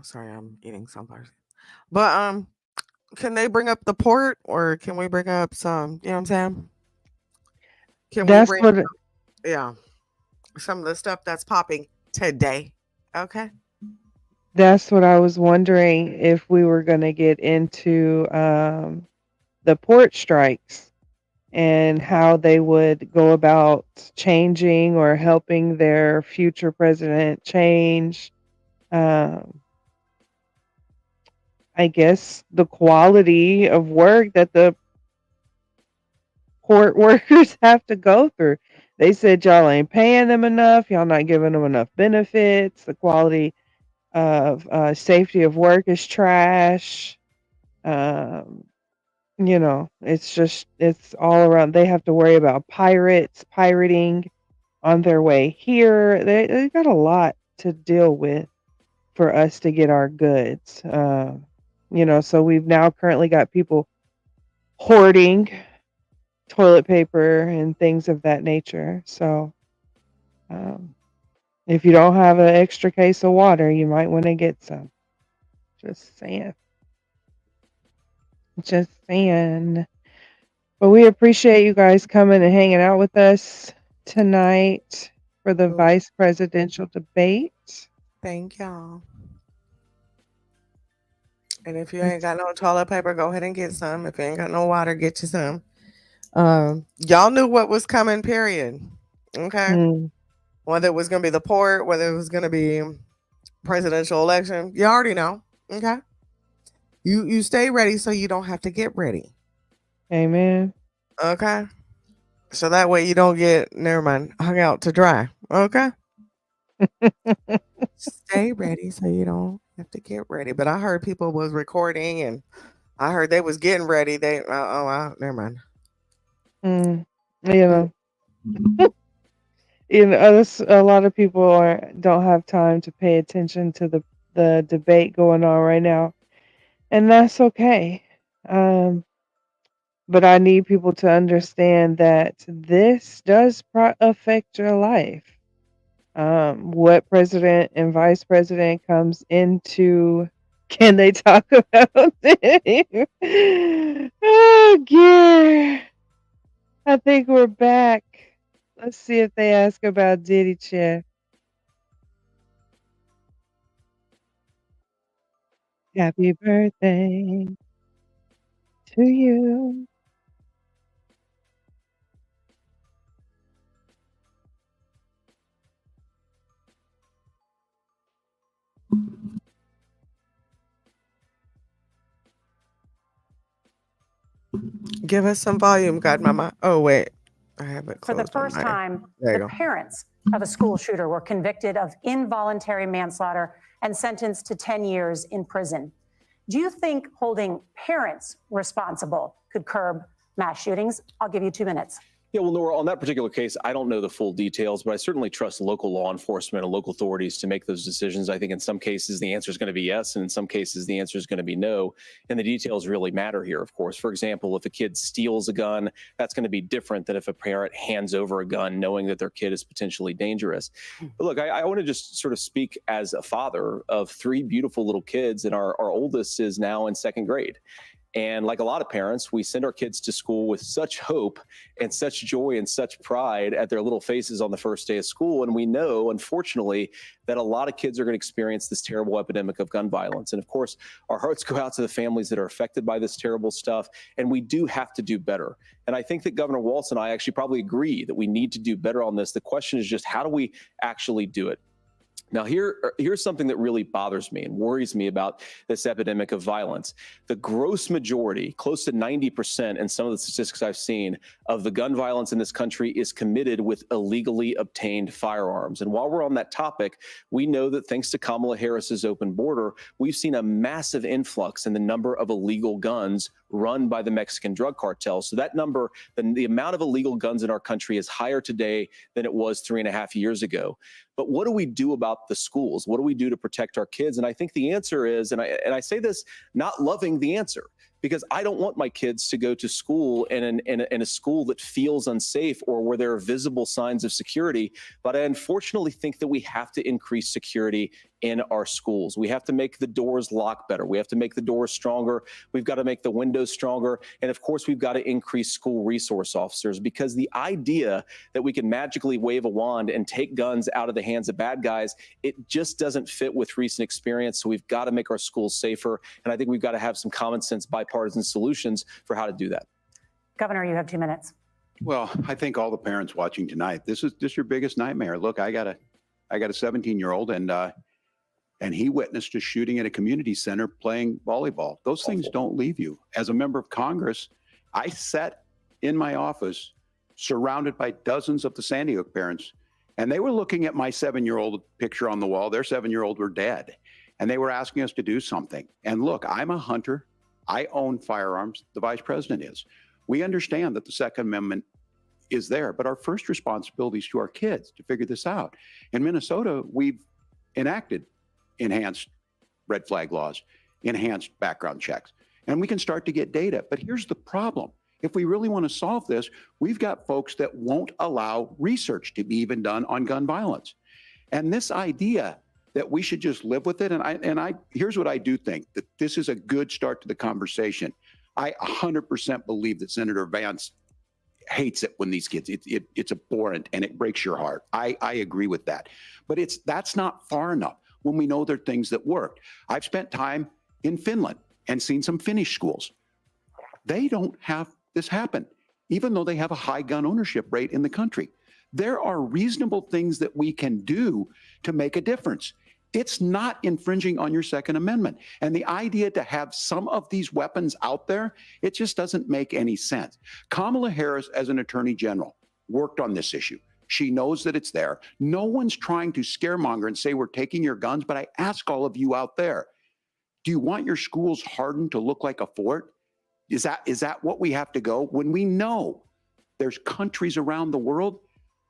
sorry, I'm eating sunflowers. But can they bring up the port, or can we bring up some, you know what I'm saying? Can That's we what. some of the stuff that's popping today? Okay. That's what I was wondering, if we were going to get into the port strikes and how they would go about changing or helping their future president change. I guess the quality of work that the port workers have to go through. They said y'all ain't paying them enough. Y'all not giving them enough benefits. The quality of safety of work is trash. It's all around. They have to worry about pirating on their way here. They got a lot to deal with for us to get our goods. So we've now currently got people hoarding toilet paper and things of that nature. So um, if you don't have an extra case of water, you might want to get some. Just saying. Just saying. But we appreciate you guys coming and hanging out with us tonight for the vice presidential debate. Thank y'all. And if you ain't got no toilet paper, go ahead and get some. If you ain't got no water, get you some. Y'all knew what was coming, period. Okay. Mm, Whether it was going to be the port, whether it was going to be presidential election, you already know. Okay. You stay ready so you don't have to get ready. amen. Okay. So that way you don't get, never mind, hung out to dry. Okay. Stay ready so you don't have to get ready. But I heard people was recording and I heard they was getting ready. They never mind. Mm, you know, a lot of people don't have time to pay attention to the debate going on right now, and that's okay. But I need people to understand that this does affect your life. What president and vice president comes into, can they talk about it? Oh, gear. I think we're back. Let's see if they ask about Diddy Chair. Happy birthday to you. Give us some volume, Godmomma. Oh, wait. I have it For the closed on first mine. time, There you the go. parents of a school shooter were convicted of involuntary manslaughter and sentenced to 10 years in prison. Do you think holding parents responsible could curb mass shootings? I'll give you 2 minutes. Yeah, well, Nora, on that particular case, I don't know the full details, but I certainly trust local law enforcement and local authorities to make those decisions. I think in some cases the answer is going to be yes, and in some cases the answer is going to be no. And the details really matter here, of course. For example, if a kid steals a gun, that's going to be different than if a parent hands over a gun knowing that their kid is potentially dangerous. But look, I want to just sort of speak as a father of 3 beautiful little kids, and our oldest is now in 2nd grade. And like a lot of parents, we send our kids to school with such hope and such joy and such pride at their little faces on the first day of school. And we know, unfortunately, that a lot of kids are going to experience this terrible epidemic of gun violence. And of course, our hearts go out to the families that are affected by this terrible stuff. And we do have to do better. And I think that Governor Walz and I actually probably agree that we need to do better on this. The question is just, how do we actually do it? Now, here's something that really bothers me and worries me about this epidemic of violence. The gross majority, close to 90% in some of the statistics I've seen, of the gun violence in this country is committed with illegally obtained firearms. And while we're on that topic, we know that thanks to Kamala Harris's open border, we've seen a massive influx in the number of illegal guns run by the Mexican drug cartels. So that number, the amount of illegal guns in our country is higher today than it was 3.5 years ago. But what do we do about the schools? What do we do to protect our kids? And I think the answer is, and I say this not loving the answer, because I don't want my kids to go to school in a school that feels unsafe or where there are visible signs of security. But I unfortunately think that we have to increase security in our schools. We have to make the doors lock better. We have to make the doors stronger. We've got to make the windows stronger. And of course, we've got to increase school resource officers, because the idea that we can magically wave a wand and take guns out of the hands of bad guys, it just doesn't fit with recent experience. So we've got to make our schools safer. And I think we've got to have some common sense bipartisan solutions for how to do that. Governor, you have 2 minutes. Well, I think all the parents watching tonight, this is just your biggest nightmare. Look, I got a 17-year-old, and he witnessed a shooting at a community center playing volleyball. Those things don't leave you. As a member of Congress, I sat in my office surrounded by dozens of the Sandy Hook parents, and they were looking at my 7-year-old picture on the wall. Their 7-year-old were dead, and they were asking us to do something. And look, I'm a hunter. I own firearms. The vice president is. We understand that the Second Amendment is there, but our first responsibility is to our kids to figure this out. In Minnesota, we've enacted enhanced red flag laws, enhanced background checks, and we can start to get data. But here's the problem. If we really want to solve this, we've got folks that won't allow research to be even done on gun violence. And this idea that we should just live with it, here's what I do think, that this is a good start to the conversation. I 100% believe that Senator Vance hates it when these kids, it's abhorrent and it breaks your heart. I agree with that. But that's not far enough when we know there are things that work. I've spent time in Finland and seen some Finnish schools. They don't have this happen, even though they have a high gun ownership rate in the country. There are reasonable things that we can do to make a difference. It's not infringing on your Second Amendment. And the idea to have some of these weapons out there, it just doesn't make any sense. Kamala Harris, as an attorney general, worked on this issue. She knows that it's there. No one's trying to scaremonger and say we're taking your guns, but I ask all of you out there, do you want your schools hardened to look like a fort? Is that what we have to go when we know there's countries around the world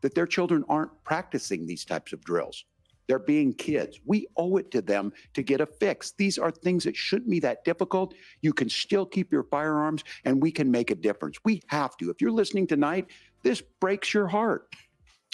that their children aren't practicing these types of drills? They're being kids. We owe it to them to get a fix. These are things that shouldn't be that difficult. You can still keep your firearms and we can make a difference. We have to. If you're listening tonight, this breaks your heart.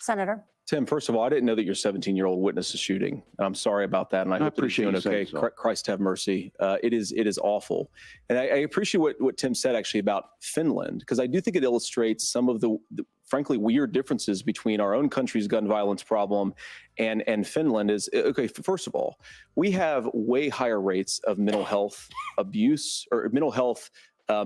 Senator. Tim, first of all, I didn't know that your 17-year-old witnessed a shooting. I'm sorry about that, and I hope that he's doing okay. Christ have mercy. It is awful. And I appreciate what Tim said actually about Finland, because I do think it illustrates some of the frankly weird differences between our own country's gun violence problem and Finland. Is okay, first of all, we have way higher rates of mental health abuse or mental health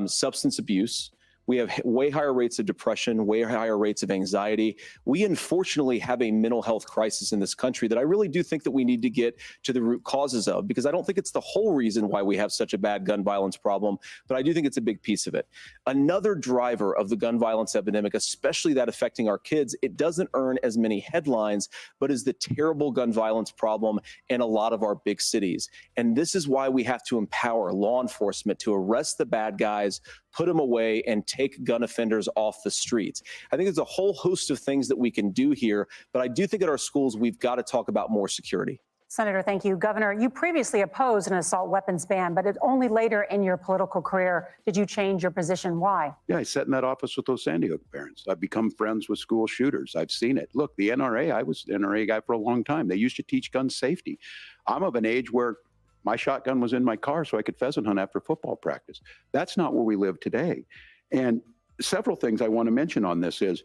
substance abuse. We have way higher rates of depression, way higher rates of anxiety. We unfortunately have a mental health crisis in this country that I really do think that we need to get to the root causes of, because I don't think it's the whole reason why we have such a bad gun violence problem, but I do think it's a big piece of it. Another driver of the gun violence epidemic, especially that affecting our kids, it doesn't earn as many headlines, but is the terrible gun violence problem in a lot of our big cities. And this is why we have to empower law enforcement to arrest the bad guys, put them away, and take gun offenders off the streets. I think there's a whole host of things that we can do here, but I do think at our schools, we've got to talk about more security. Senator, thank you. Governor, you previously opposed an assault weapons ban, but only later in your political career did you change your position. Why? Yeah, I sat in that office with those Sandy Hook parents. I've become friends with school shooters. I've seen it. Look, the NRA, I was an NRA guy for a long time. They used to teach gun safety. I'm of an age where my shotgun was in my car so I could pheasant hunt after football practice. That's not where we live today. And several things I want to mention on this is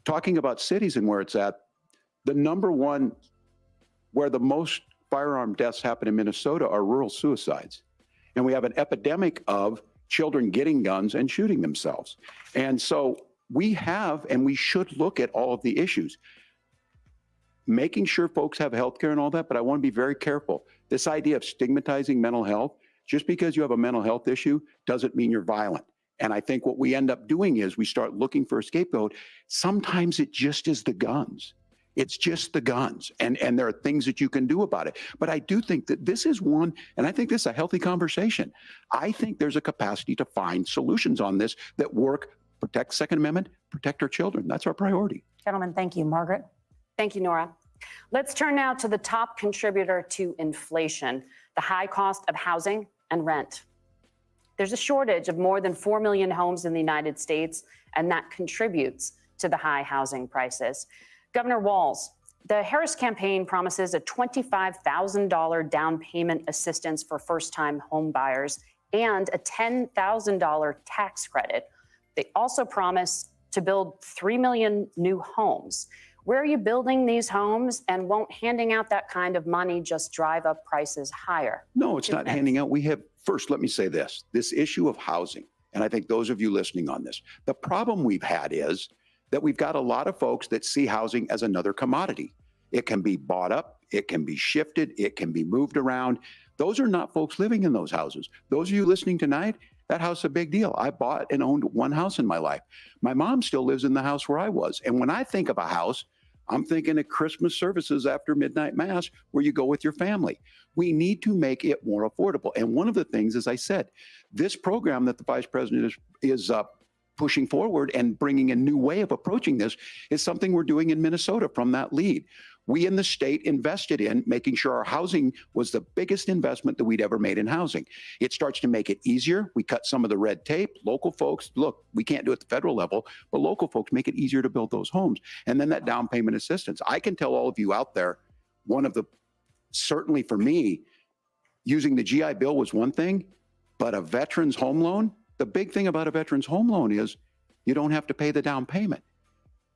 talking about cities and where it's at. The number one where the most firearm deaths happen in Minnesota are rural suicides. And we have an epidemic of children getting guns and shooting themselves. And so we have, and we should look at all of the issues, making sure folks have health care and all that, but I want to be very careful. This idea of stigmatizing mental health, just because you have a mental health issue doesn't mean you're violent. And I think what we end up doing is we start looking for a scapegoat. Sometimes it just is the guns. It's just the guns. And there are things that you can do about it. But I do think that this is one, and I think this is a healthy conversation. I think there's a capacity to find solutions on this that work, protect Second Amendment, protect our children. That's our priority. Gentlemen, thank you. Margaret? Thank you, Nora. Let's turn now to the top contributor to inflation, the high cost of housing and rent. There's a shortage of more than 4 million homes in the United States, and that contributes to the high housing prices. Governor Walz, the Harris campaign promises a $25,000 down payment assistance for first-time home buyers and a $10,000 tax credit. They also promise to build 3 million new homes. Where are you building these homes, and won't handing out that kind of money just drive up prices higher? No, it's not handing out. We have, first, let me say this issue of housing, and I think those of you listening on this, the problem we've had is that we've got a lot of folks that see housing as another commodity. It can be bought up, it can be shifted, it can be moved around. Those are not folks living in those houses. Those of you listening tonight, that house is a big deal. I bought and owned one house in my life. My mom still lives in the house where I was. And when I think of a house, I'm thinking of Christmas services after midnight mass where you go with your family. We need to make it more affordable. And one of the things, as I said, this program that the vice president is pushing forward and bringing a new way of approaching this is something we're doing in Minnesota from that lead. We in the state invested in making sure our housing was the biggest investment that we'd ever made in housing. It starts to make it easier. We cut some of the red tape. Local folks, look, we can't do it at the federal level, but local folks make it easier to build those homes. And then that down payment assistance. I can tell all of you out there, certainly for me, using the GI Bill was one thing, but a veteran's home loan, the big thing about a veteran's home loan is you don't have to pay the down payment.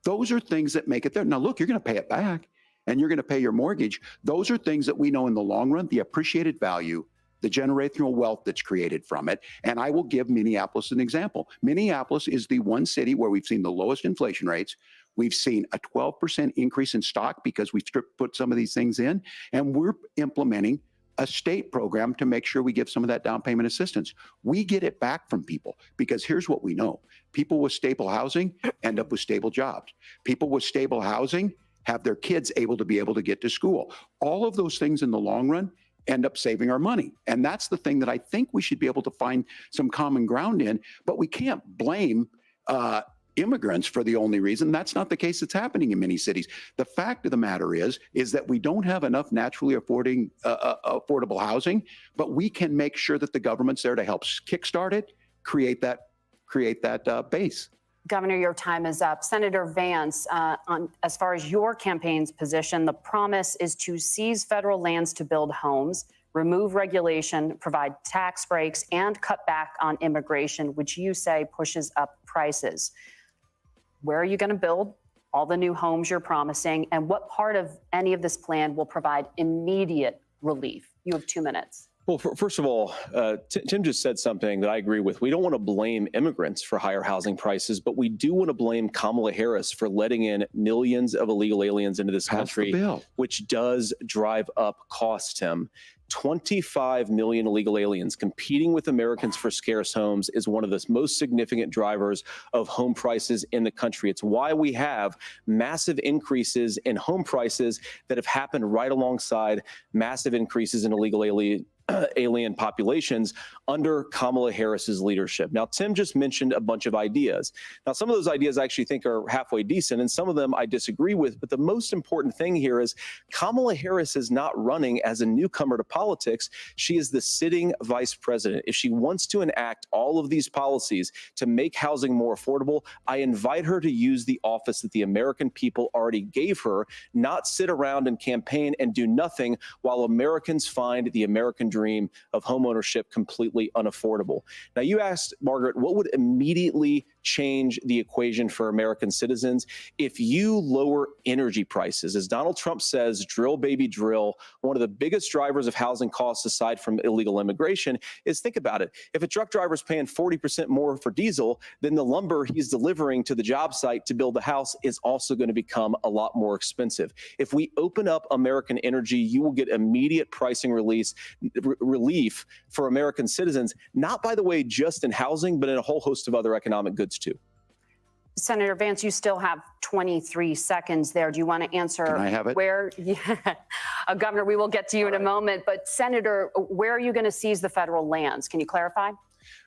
Those are things that make it there. Now, look, you're going to pay it back and you're going to pay your mortgage. Those are things that we know in the long run, the appreciated value, the generational wealth that's created from it. And I will give Minneapolis an example. Minneapolis is the one city where we've seen the lowest inflation rates. We've seen a 12% increase in stock because we've put some of these things in, and we're implementing a state program to make sure we give some of that down payment assistance. We get it back from people because here's what we know. People with stable housing end up with stable jobs. People with stable housing have their kids able to get to school. All of those things in the long run end up saving our money. And that's the thing that I think we should be able to find some common ground in, but we can't blame immigrants for the only reason. That's not the case that's happening in many cities. The fact of the matter is that we don't have enough naturally affordable housing, but we can make sure that the government's there to help kickstart it, create that base. Governor, your time is up. Senator Vance, as far as your campaign's position, the promise is to seize federal lands to build homes, remove regulation, provide tax breaks, and cut back on immigration, which you say pushes up prices. Where are you going to build all the new homes you're promising? And what part of any of this plan will provide immediate relief? You have 2 minutes. Well, first of all, Tim just said something that I agree with. We don't want to blame immigrants for higher housing prices, but we do want to blame Kamala Harris for letting in millions of illegal aliens into this country, which does drive up costs, Tim. 25 million illegal aliens competing with Americans for scarce homes is one of the most significant drivers of home prices in the country. It's why we have massive increases in home prices that have happened right alongside massive increases in illegal alien populations under Kamala Harris's leadership. Now, Tim just mentioned a bunch of ideas. Now, some of those ideas I actually think are halfway decent, and some of them I disagree with. But the most important thing here is Kamala Harris is not running as a newcomer to politics. She is the sitting vice president. If she wants to enact all of these policies to make housing more affordable, I invite her to use the office that the American people already gave her, not sit around and campaign and do nothing while Americans find the American dream of homeownership completely unaffordable. Now, you asked, Margaret, what would immediately change the equation for American citizens? If you lower energy prices, as Donald Trump says, drill, baby, drill, one of the biggest drivers of housing costs aside from illegal immigration is, think about it. If a truck driver is paying 40% more for diesel, then the lumber he's delivering to the job site to build the house is also going to become a lot more expensive. If we open up American energy, you will get immediate pricing relief for American citizens, not, by the way, just in housing, but in a whole host of other economic goods too. Senator Vance, you still have 23 seconds there. Do you want to answer? Can I have it? Governor, we will get to you in a moment. But Senator, where are you going to seize the federal lands? Can you clarify?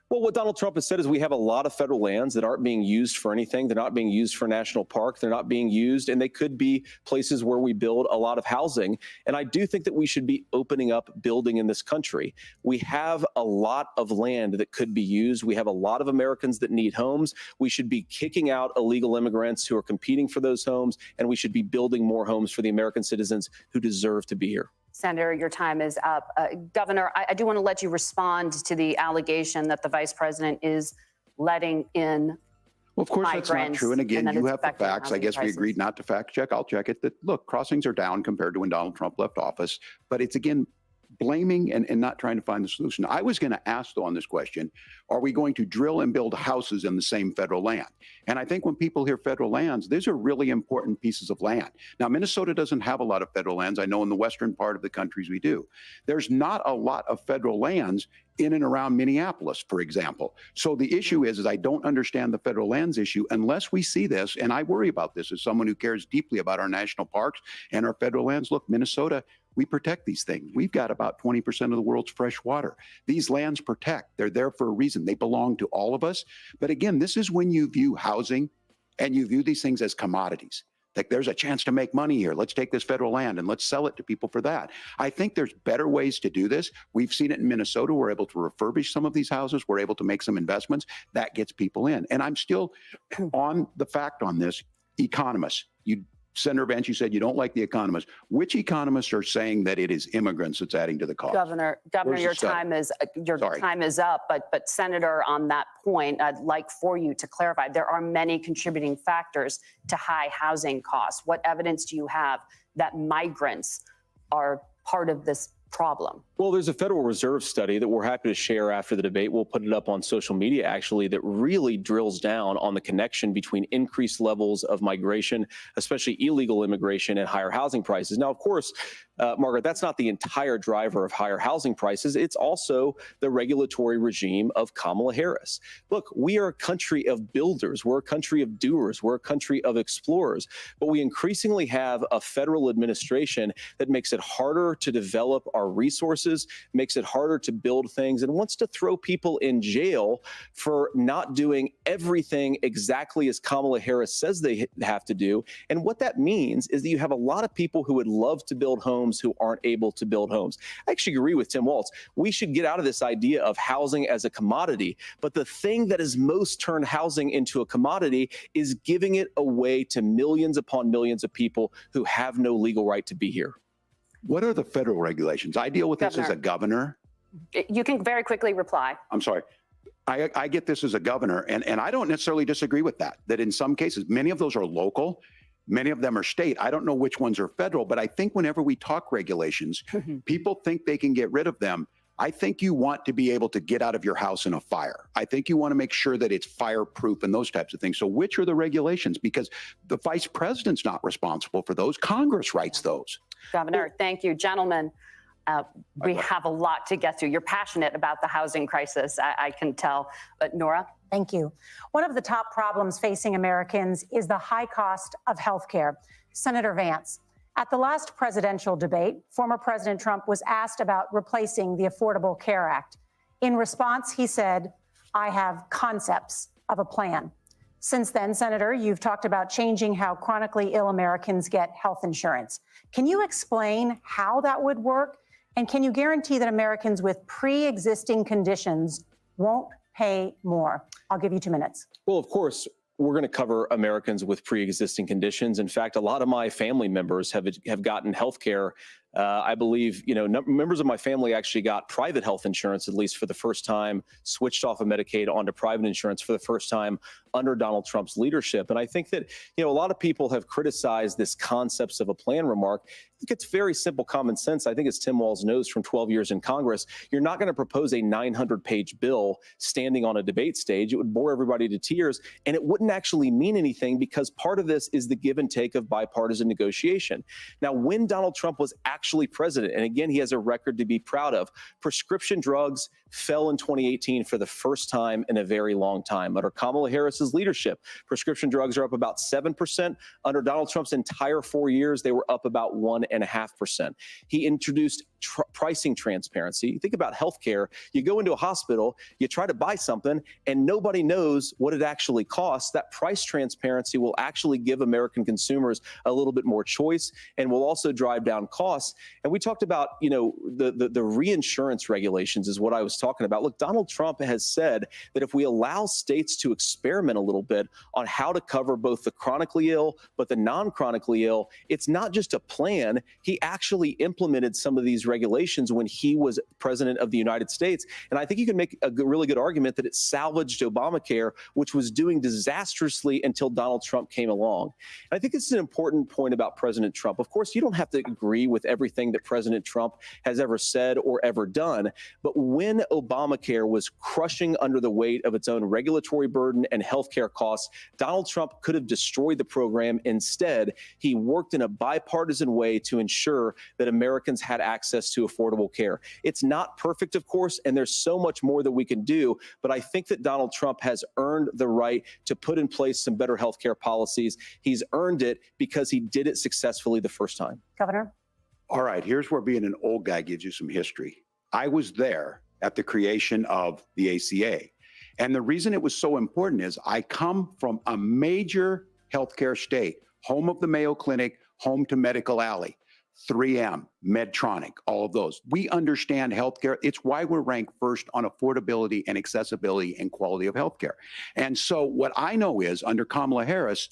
Well, what Donald Trump has said is we have a lot of federal lands that aren't being used for anything. They're not being used for national park. They're not being used, and they could be places where we build a lot of housing. And I do think that we should be opening up building in this country. We have a lot of land that could be used. We have a lot of Americans that need homes. We should be kicking out illegal immigrants who are competing for those homes, and we should be building more homes for the American citizens who deserve to be here. Senator, your time is up. Governor, I do want to let you respond to the allegation that the vice president is letting in. Well, of course, that's not true. And again, you have the facts. I guess we agreed not to fact check. I'll check it. That, look, crossings are down compared to when Donald Trump left office. But it's, again, blaming and not trying to find the solution. I was going to ask, though, on this question, are we going to drill and build houses in the same federal land? And I think when people hear federal lands, these are really important pieces of land. Now, Minnesota doesn't have a lot of federal lands. I know in the western part of the countries we do. There's not a lot of federal lands in and around Minneapolis, for example. So the issue is I don't understand the federal lands issue unless we see this, and I worry about this as someone who cares deeply about our national parks and our federal lands. Look, Minnesota, we protect these things. We've got about 20% of the world's fresh water. These lands protect. They're there for a reason. They belong to all of us. But again, this is when you view housing and you view these things as commodities. Like there's a chance to make money here. Let's take this federal land and let's sell it to people for that. I think there's better ways to do this. We've seen it in Minnesota. We're able to refurbish some of these houses. We're able to make some investments. That gets people in. And I'm still on the fact on this. Economists, Senator Vance, you said you don't like the economists. Which economists are saying that it is immigrants that's adding to the cost? Governor, your time is up. But Senator, on that point, I'd like for you to clarify. There are many contributing factors to high housing costs. What evidence do you have that migrants are part of this problem? Well, there's a Federal Reserve study that we're happy to share after the debate. We'll put it up on social media, actually, that really drills down on the connection between increased levels of migration, especially illegal immigration, and higher housing prices. Now, of course, Margaret, that's not the entire driver of higher housing prices. It's also the regulatory regime of Kamala Harris. Look, we are a country of builders. We're a country of doers. We're a country of explorers. But we increasingly have a federal administration that makes it harder to develop our resources, makes it harder to build things, and wants to throw people in jail for not doing everything exactly as Kamala Harris says they have to do. And what that means is that you have a lot of people who would love to build homes who aren't able to build homes. I actually agree with Tim Walz. We should get out of this idea of housing as a commodity. But the thing that has most turned housing into a commodity is giving it away to millions upon millions of people who have no legal right to be here. What are the federal regulations? I deal with this as a governor. You can very quickly reply. I'm sorry. I get this as a governor, and I don't necessarily disagree with that in some cases, many of those are local, many of them are state. I don't know which ones are federal, but I think whenever we talk regulations, people think they can get rid of them. I think you want to be able to get out of your house in a fire. I think you want to make sure that it's fireproof and those types of things. So which are the regulations? Because the vice president's not responsible for those. Congress writes those. Governor, thank you. Gentlemen, we have a lot to get to. You're passionate about the housing crisis, I can tell. But Nora? Thank you. One of the top problems facing Americans is the high cost of health care. Senator Vance, at the last presidential debate, former President Trump was asked about replacing the Affordable Care Act. In response, he said, "I have concepts of a plan." Since then, Senator, you've talked about changing how chronically ill Americans get health insurance. Can you explain how that would work? And can you guarantee that Americans with pre-existing conditions won't pay more? I'll give you 2 minutes. Well, of course, we're going to cover Americans with pre-existing conditions. In fact, a lot of my family members have gotten health care. I believe, members of my family actually got private health insurance, at least for the first time, switched off of Medicaid onto private insurance for the first time under Donald Trump's leadership. And I think that, a lot of people have criticized this concepts of a plan remark. I think it's very simple common sense. I think as Tim Walz knows from 12 years in Congress, you're not going to propose a 900-page bill standing on a debate stage. It would bore everybody to tears, and it wouldn't actually mean anything because part of this is the give and take of bipartisan negotiation. Now, when Donald Trump was actually president, and again, he has a record to be proud of, prescription drugs fell in 2018 for the first time in a very long time. Under Kamala Harris's leadership, prescription drugs are up about 7%. Under Donald Trump's entire 4 years, they were up about 1.5%. He introduced pricing transparency. Think about healthcare. You go into a hospital, you try to buy something, and nobody knows what it actually costs. That price transparency will actually give American consumers a little bit more choice and will also drive down costs. And we talked about, the reinsurance regulations is what I was talking about. Look, Donald Trump has said that if we allow states to experiment a little bit on how to cover both the chronically ill, but the non-chronically ill, it's not just a plan. He actually implemented some of these regulations when he was president of the United States. And I think you can make a really good argument that it salvaged Obamacare, which was doing disastrously until Donald Trump came along. And I think this is an important point about President Trump. Of course, you don't have to agree with everything that President Trump has ever said or ever done. But when Obamacare was crushing under the weight of its own regulatory burden and healthcare costs, Donald Trump could have destroyed the program. Instead, he worked in a bipartisan way to ensure that Americans had access to affordable care. It's not perfect, of course, and there's so much more that we can do. But I think that Donald Trump has earned the right to put in place some better healthcare policies. He's earned it because he did it successfully the first time. Governor? All right, here's where being an old guy gives you some history. I was there at the creation of the ACA. And the reason it was so important is I come from a major healthcare state, home of the Mayo Clinic, home to Medical Alley, 3M, Medtronic, all of those. We understand healthcare. It's why we're ranked first on affordability and accessibility and quality of healthcare. And so what I know is under Kamala Harris,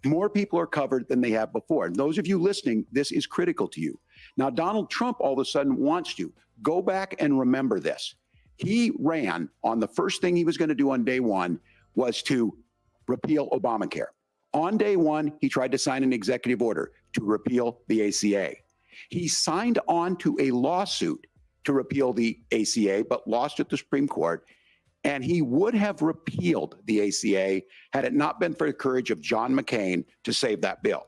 more people are covered than they have before. And those of you listening, this is critical to you. Now, Donald Trump all of a sudden wants to go back and remember this. He ran on the first thing he was going to do on day one was to repeal Obamacare. On day one, he tried to sign an executive order to repeal the ACA. He signed on to a lawsuit to repeal the ACA, but lost at the Supreme Court. And he would have repealed the ACA had it not been for the courage of John McCain to save that bill.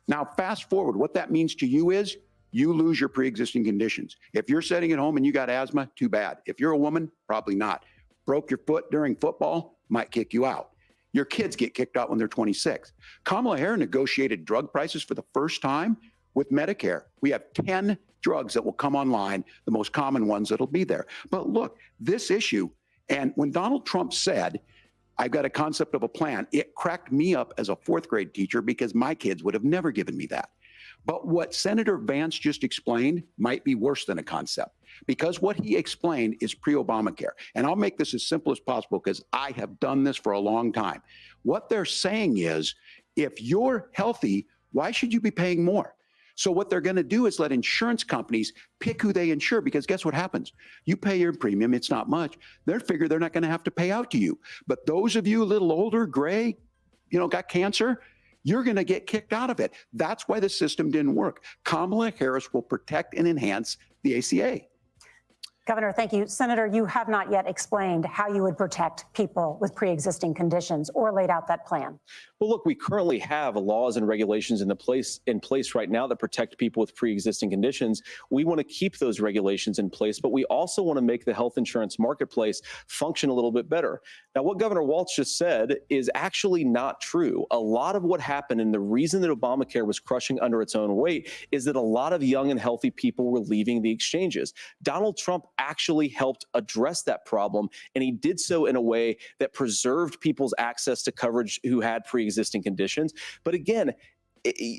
Now, fast forward, what that means to you is you lose your pre-existing conditions. If you're sitting at home and you got asthma, too bad. If you're a woman, probably not. Broke your foot during football, might kick you out. Your kids get kicked out when they're 26. Kamala Harris negotiated drug prices for the first time with Medicare. We have 10 drugs that will come online, the most common ones that'll be there. But look, this issue, and when Donald Trump said, I've got a concept of a plan, it cracked me up as a fourth grade teacher because my kids would have never given me that. But what Senator Vance just explained might be worse than a concept, because what he explained is pre-Obamacare. And I'll make this as simple as possible because I have done this for a long time. What they're saying is, if you're healthy, why should you be paying more? So what they're going to do is let insurance companies pick who they insure, because guess what happens? You pay your premium, it's not much. They figure they're not going to have to pay out to you. But those of you a little older, gray, got cancer, you're going to get kicked out of it. That's why the system didn't work. Kamala Harris will protect and enhance the ACA. Governor, thank you. Senator, you have not yet explained how you would protect people with pre-existing conditions or laid out that plan. Well, look, we currently have laws and regulations in place right now that protect people with pre-existing conditions. We want to keep those regulations in place, but we also want to make the health insurance marketplace function a little bit better. Now, what Governor Walz just said is actually not true. A lot of what happened, and the reason that Obamacare was crushing under its own weight, is that a lot of young and healthy people were leaving the exchanges. Donald Trump actually helped address that problem, and he did so in a way that preserved people's access to coverage who had pre-existing conditions. But again,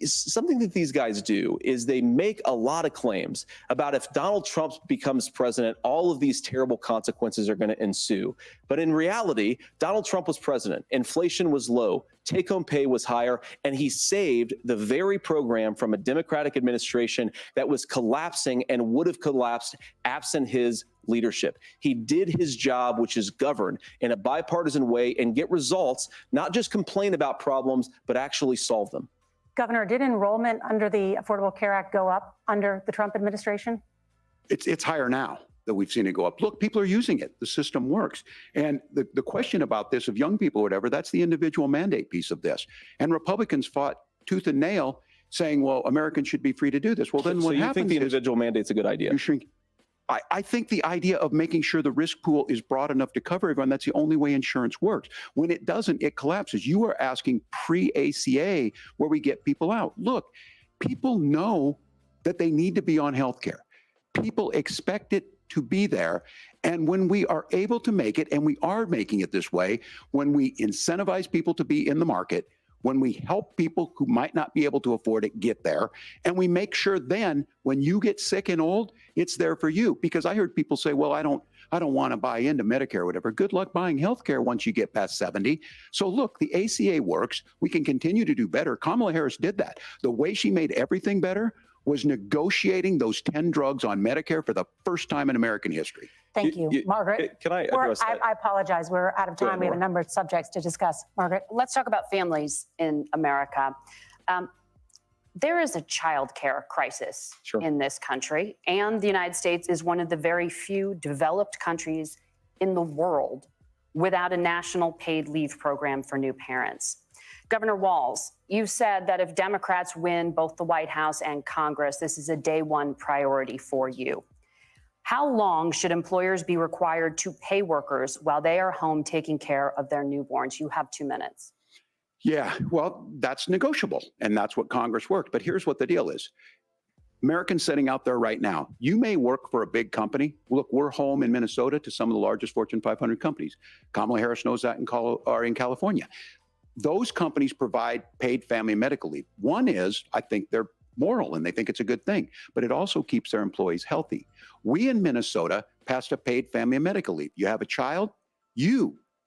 something that these guys do is they make a lot of claims about if Donald Trump becomes president, all of these terrible consequences are going to ensue. But in reality, Donald Trump was president. Inflation was low. Take-home pay was higher, and he saved the very program from a Democratic administration that was collapsing and would have collapsed absent his leadership. He did his job, which is govern in a bipartisan way and get results, not just complain about problems, but actually solve them. Governor, did enrollment under the Affordable Care Act go up under the Trump administration? It's higher now that we've seen it go up. Look, people are using it. The system works. And the question about this of young people or whatever, that's the individual mandate piece of this. And Republicans fought tooth and nail saying, well, Americans should be free to do this. Well, then what happens is— So you think the individual mandate's a good idea? You shrink. I think the idea of making sure the risk pool is broad enough to cover everyone, that's the only way insurance works. When it doesn't, it collapses. You are asking pre-ACA where we get people out. Look, people know that they need to be on health care. People expect it to be there. And when we are able to make it, and we are making it this way, when we incentivize people to be in the market, when we help people who might not be able to afford it get there, and we make sure then when you get sick and old, it's there for you. Because I heard people say, well, I don't want to buy into Medicare or whatever. Good luck buying healthcare once you get past 70. So look, the ACA works. We can continue to do better. Kamala Harris did that. The way she made everything better was negotiating those 10 drugs on Medicare for the first time in American history. Thank you. Margaret. Can I address that? I apologize. We're out of time. ahead, We have a number of subjects to discuss. Margaret. Let's talk about families in America. There is a child care crisis in this country, and the United States is one of the very few developed countries in the world without a national paid leave program for new parents. Governor Walz, you said that if Democrats win both the White House and Congress, this is a day one priority for you. How long should employers be required to pay workers while they are home taking care of their newborns? You have 2 minutes. Yeah, well, that's negotiable, and that's what Congress worked. But here's what the deal is. Americans sitting out there right now, you may work for a big company. Look, we're home in Minnesota to some of the largest Fortune 500 companies. Kamala Harris knows that in California. those companies provide paid family and medical leave. One is, I think they're moral and they think it's a good thing, but it also keeps their employees healthy. We in Minnesota passed a paid family and medical leave. You have a child,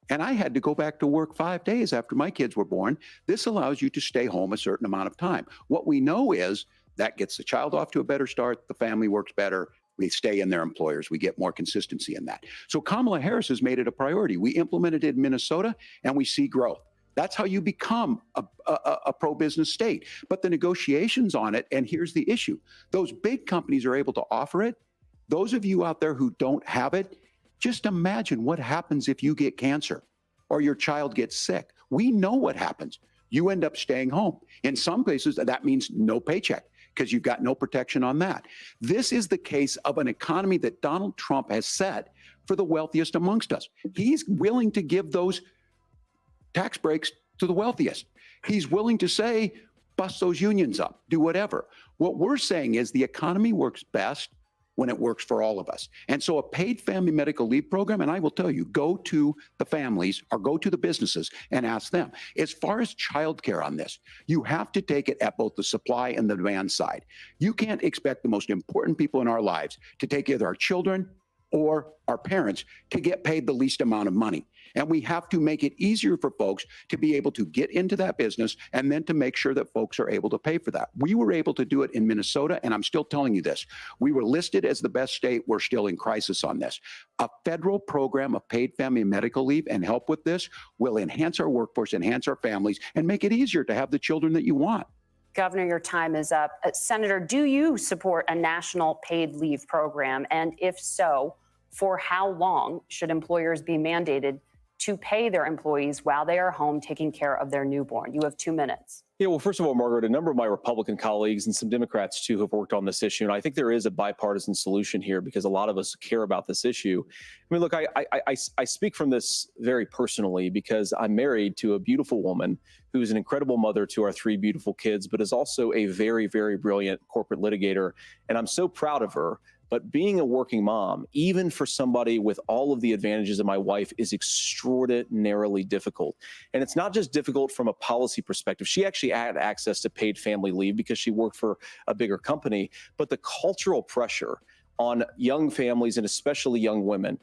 and I had to go back to work 5 days after my kids were born. This allows you to stay home a certain amount of time. What we know is that gets the child off to a better start, the family works better, we stay in their employers, we get more consistency in that. So Kamala Harris has made it a priority. We implemented it in Minnesota and we see growth. That's how you become a pro-business state. But the negotiations on it, and here's the issue, those big companies are able to offer it. Those of you out there who don't have it, just imagine what happens if you get cancer or your child gets sick. We know what happens. You end up staying home. In some cases, that means no paycheck because you've got no protection on that. This is the case of an economy that Donald Trump has set for the wealthiest amongst us. He's willing to give those tax breaks to the wealthiest. He's willing to say, bust those unions up, do whatever. What we're saying is the economy works best when it works for all of us. And so a paid family medical leave program, and I will tell you, go to the families or go to the businesses and ask them. As far as childcare on this, you have to take it at both the supply and the demand side. You can't expect the most important people in our lives to take either our children or our parents to get paid the least amount of money. And we have to make it easier for folks to be able to get into that business and then to make sure that folks are able to pay for that. We were able to do it in Minnesota, and I'm still telling you this. We were listed as the best state. We're still in crisis on this. A federal program of paid family and medical leave and help with this will enhance our workforce, enhance our families, and make it easier to have the children that you want. Governor, your time is up. Senator, do you support a national paid leave program? And if so, for how long should employers be mandated to pay their employees while they are home taking care of their newborn? You have 2 minutes. Yeah, well, first of all, Margaret, a number of my Republican colleagues and some Democrats, too, have worked on this issue. And I think there is a bipartisan solution here because a lot of us care about this issue. I mean, look, I speak from this very personally because I'm married to a beautiful woman who is an incredible mother to our 3 beautiful kids, but is also a very, very brilliant corporate litigator. And I'm so proud of her. But being a working mom, even for somebody with all of the advantages of my wife, is extraordinarily difficult. And it's not just difficult from a policy perspective. She actually had access to paid family leave because she worked for a bigger company. But the cultural pressure on young families and especially young women,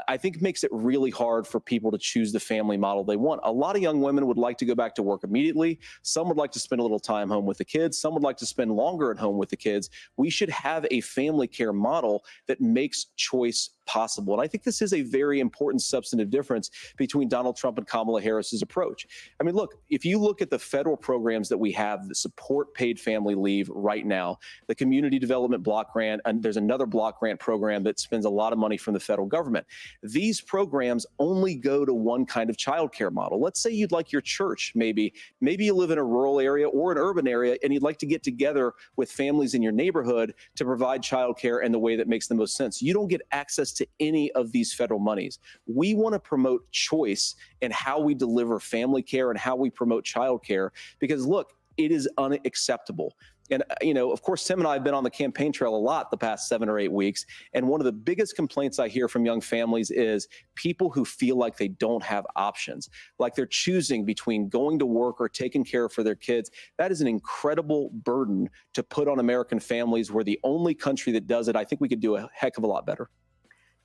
I think makes it really hard for people to choose the family model they want. A lot of young women would like to go back to work immediately. Some would like to spend a little time home with the kids. Some would like to spend longer at home with the kids. We should have a family care model that makes choice possible. And I think this is a very important substantive difference between Donald Trump and Kamala Harris's approach. I mean, look, if you look at the federal programs that we have that support paid family leave right now, the Community Development Block Grant, and there's another block grant program that spends a lot of money from the federal government. These programs only go to one kind of childcare model. Let's say you'd like your church, maybe you live in a rural area or an urban area, and you'd like to get together with families in your neighborhood to provide childcare in the way that makes the most sense. You don't get access to any of these federal monies. We want to promote choice in how we deliver family care and how we promote childcare, because look, it is unacceptable. And, you know, of course, Tim and I have been on the campaign trail a lot the past 7 or 8 weeks. And one of the biggest complaints I hear from young families is people who feel like they don't have options, like they're choosing between going to work or taking care for their kids. That is an incredible burden to put on American families. We're the only country that does it. I think we could do a heck of a lot better.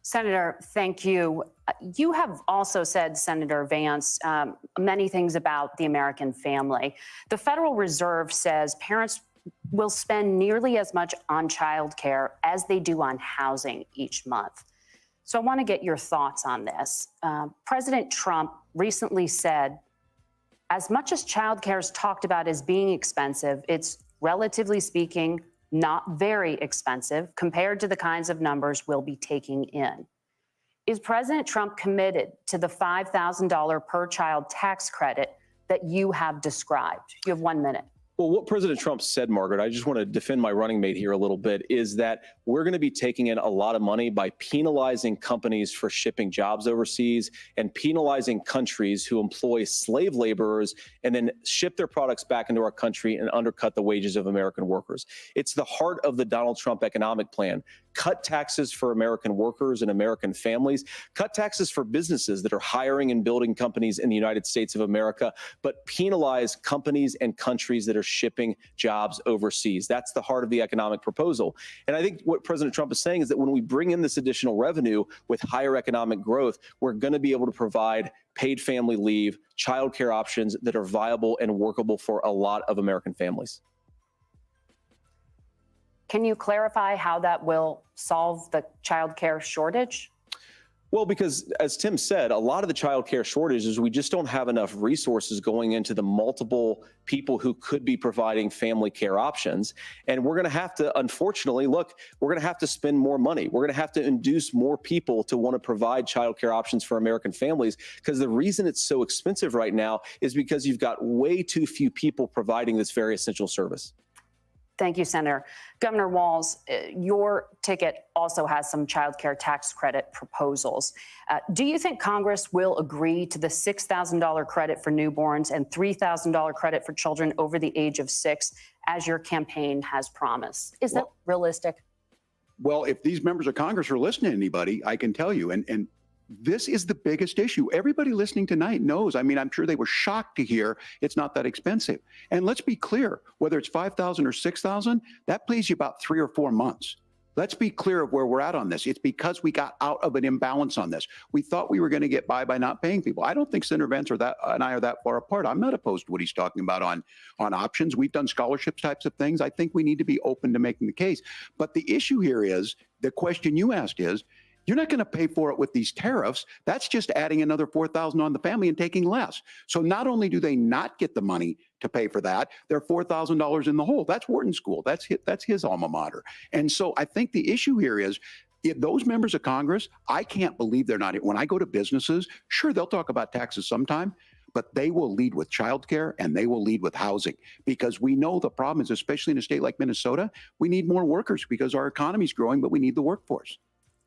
Senator, thank you. You have also said, Senator Vance, many things about the American family. The Federal Reserve says parents will spend nearly as much on childcare as they do on housing each month. So I want to get your thoughts on this. President Trump recently said, as much as childcare is talked about as being expensive, it's relatively speaking not very expensive compared to the kinds of numbers we'll be taking in. Is President Trump committed to the $5,000 per child tax credit that you have described? You have 1 minute. Well, what President Trump said, Margaret, I just want to defend my running mate here a little bit, is that we're going to be taking in a lot of money by penalizing companies for shipping jobs overseas and penalizing countries who employ slave laborers and then ship their products back into our country and undercut the wages of American workers. It's the heart of the Donald Trump economic plan. cut taxes for American workers and American families, cut taxes for businesses that are hiring and building companies in the United States of America, but penalize companies and countries that are shipping jobs overseas. That's the heart of the economic proposal. And I think what President Trump is saying is that when we bring in this additional revenue with higher economic growth, we're going to be able to provide paid family leave, childcare options that are viable and workable for a lot of American families. Can you clarify how that will solve the childcare shortage? Well, because as Tim said, a lot of the child care shortage is we just don't have enough resources going into the multiple people who could be providing family care options. And we're going to have to, unfortunately, look, we're going to have to spend more money. We're going to have to induce more people to want to provide child care options for American families, because the reason it's so expensive right now is because you've got way too few people providing this very essential service. Thank you, Senator. Governor Walz, your ticket also has some child care tax credit proposals. Do you think Congress will agree to the $6,000 credit for newborns and $3,000 credit for children over the age of 6, as your campaign has promised? Is that realistic? Well, if these members of Congress are listening to anybody, I can tell you, and this is the biggest issue. Everybody listening tonight knows. I mean, I'm sure they were shocked to hear it's not that expensive. And let's be clear, whether it's $5,000 or $6,000, that pays you about 3 or 4 months. Let's be clear of where we're at on this. It's because we got out of an imbalance on this. We thought we were going to get by not paying people. I don't think Senator Vance and I are that far apart. I'm not opposed to what he's talking about on options. We've done scholarships types of things. I think we need to be open to making the case. But the issue here is, the question you asked is, you're not going to pay for it with these tariffs. That's just adding another $4,000 on the family and taking less. So not only do they not get the money to pay for that, they're $4,000 in the hole. That's Wharton School. That's his alma mater. And so I think the issue here is, if those members of Congress, I can't believe they're not. When I go to businesses, sure, they'll talk about taxes sometime, but they will lead with childcare and they will lead with housing, because we know the problem is, especially in a state like Minnesota, we need more workers because our economy is growing, but we need the workforce.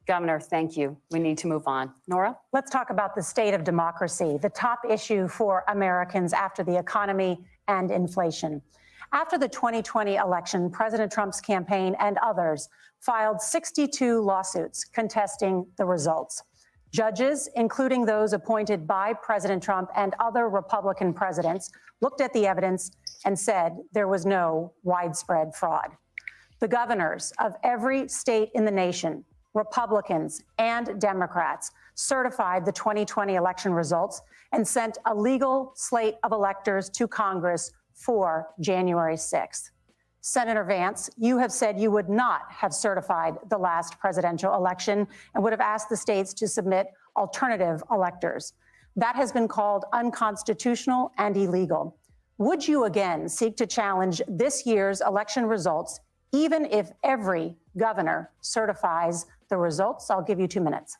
Governor, thank you. We need to move on. Nora? Let's talk about the state of democracy, the top issue for Americans after the economy and inflation. After the 2020 election, President Trump's campaign and others filed 62 lawsuits contesting the results. Judges, including those appointed by President Trump and other Republican presidents, looked at the evidence and said there was no widespread fraud. The governors of every state in the nation, Republicans and Democrats, certified the 2020 election results and sent a legal slate of electors to Congress for January 6th. Senator Vance, you have said you would not have certified the last presidential election and would have asked the states to submit alternative electors. That has been called unconstitutional and illegal. Would you again seek to challenge this year's election results, even if every governor certifies the results? I'll give you 2 minutes.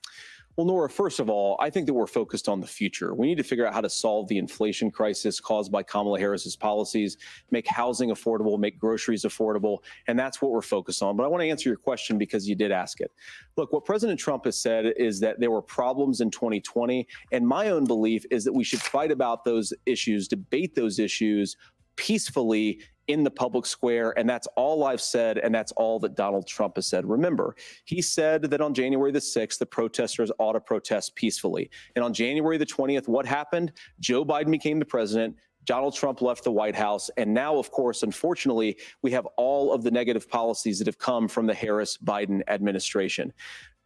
Well, Nora, first of all, I think that we're focused on the future. We need to figure out how to solve the inflation crisis caused by Kamala Harris's policies, make housing affordable, make groceries affordable, and that's what we're focused on. But I want to answer your question because you did ask it. Look, what President Trump has said is that there were problems in 2020, and my own belief is that we should fight about those issues, debate those issues peacefully in the public square, and that's all I've said, and that's all that Donald Trump has said. Remember, he said that on January the 6th, the protesters ought to protest peacefully. And on January the 20th, what happened? Joe Biden became the president. Donald Trump left the White House. And now, of course, unfortunately, we have all of the negative policies that have come from the Harris-Biden administration.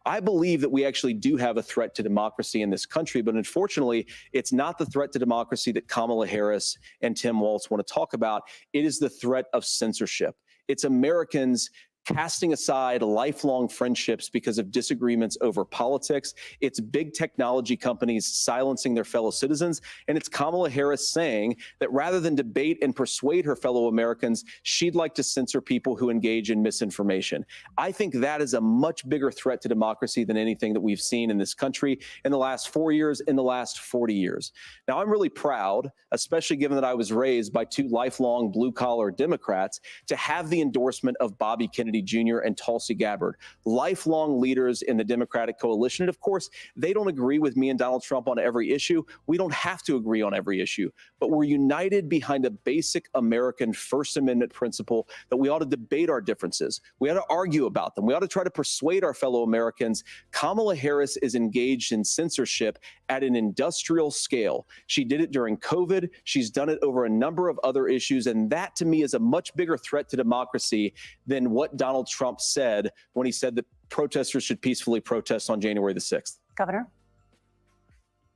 I believe that we actually do have a threat to democracy in this country, but unfortunately, it's not the threat to democracy that Kamala Harris and Tim Walz want to talk about. It is the threat of censorship. It's Americans casting aside lifelong friendships because of disagreements over politics. It's big technology companies silencing their fellow citizens. And it's Kamala Harris saying that rather than debate and persuade her fellow Americans, she'd like to censor people who engage in misinformation. I think that is a much bigger threat to democracy than anything that we've seen in this country in the last 4 years, in the last 40 years. Now, I'm really proud, especially given that I was raised by 2 lifelong blue-collar Democrats, to have the endorsement of Bobby Kennedy Kennedy Jr. and Tulsi Gabbard, lifelong leaders in the Democratic coalition. And of course, they don't agree with me and Donald Trump on every issue. We don't have to agree on every issue, but we're united behind a basic American First Amendment principle that we ought to debate our differences. We ought to argue about them. We ought to try to persuade our fellow Americans. Kamala Harris is engaged in censorship at an industrial scale. She did it during COVID. She's done it over a number of other issues. And that, to me, is a much bigger threat to democracy than what Donald Trump said when he said that protesters should peacefully protest on January the 6th. Governor?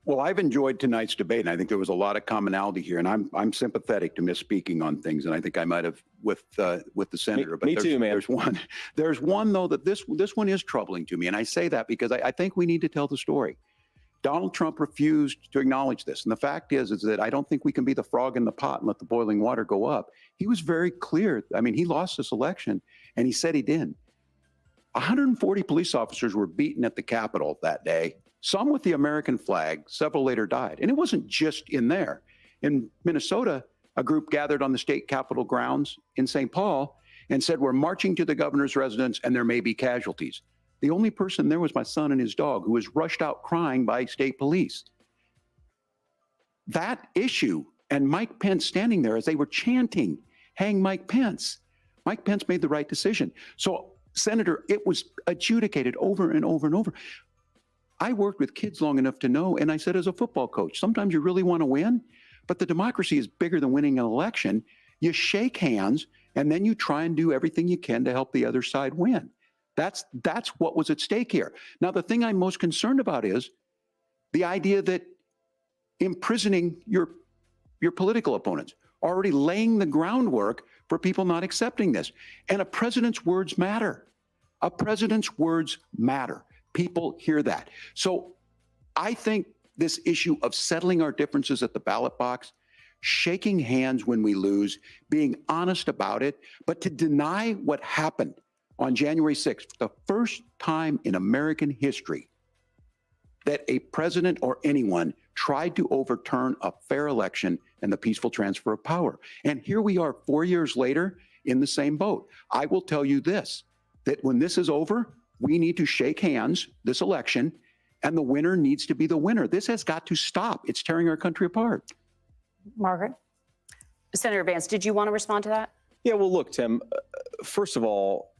Well, I've enjoyed tonight's debate, and I think there was a lot of commonality here. And I'm sympathetic to misspeaking on things, and I think I might have with the senator. But me too, man. There's one though that this one is troubling to me, and I say that because I think we need to tell the story. Donald Trump refused to acknowledge this, and the fact is that I don't think we can be the frog in the pot and let the boiling water go up. He was very clear. I mean, he lost this election, and he said he didn't. 140 police officers were beaten at the Capitol that day. Some with the American flag, several later died. And it wasn't just in there. In Minnesota, a group gathered on the state capitol grounds in St. Paul and said, we're marching to the governor's residence and there may be casualties. The only person there was my son and his dog, who was rushed out crying by state police. That issue and Mike Pence standing there as they were chanting, hang Mike Pence. Mike Pence made the right decision. So, Senator, it was adjudicated over and over and over. I worked with kids long enough to know, and I said as a football coach, sometimes you really want to win, but the democracy is bigger than winning an election. You shake hands, and then you try and do everything you can to help the other side win. That's what was at stake here. Now, the thing I'm most concerned about is the idea that imprisoning your political opponents, already laying the groundwork for people not accepting this. And a president's words matter. A president's words matter. People hear that. So I think this issue of settling our differences at the ballot box, shaking hands when we lose, being honest about it, but to deny what happened on January 6th, the first time in American history that a president or anyone tried to overturn a fair election and the peaceful transfer of power. And here we are 4 years later in the same boat. I will tell you this, that when this is over, we need to shake hands this election, and the winner needs to be the winner. This has got to stop. It's tearing our country apart. Margaret? Senator Vance, did you want to respond to that? Yeah, well, look, Tim, first of all,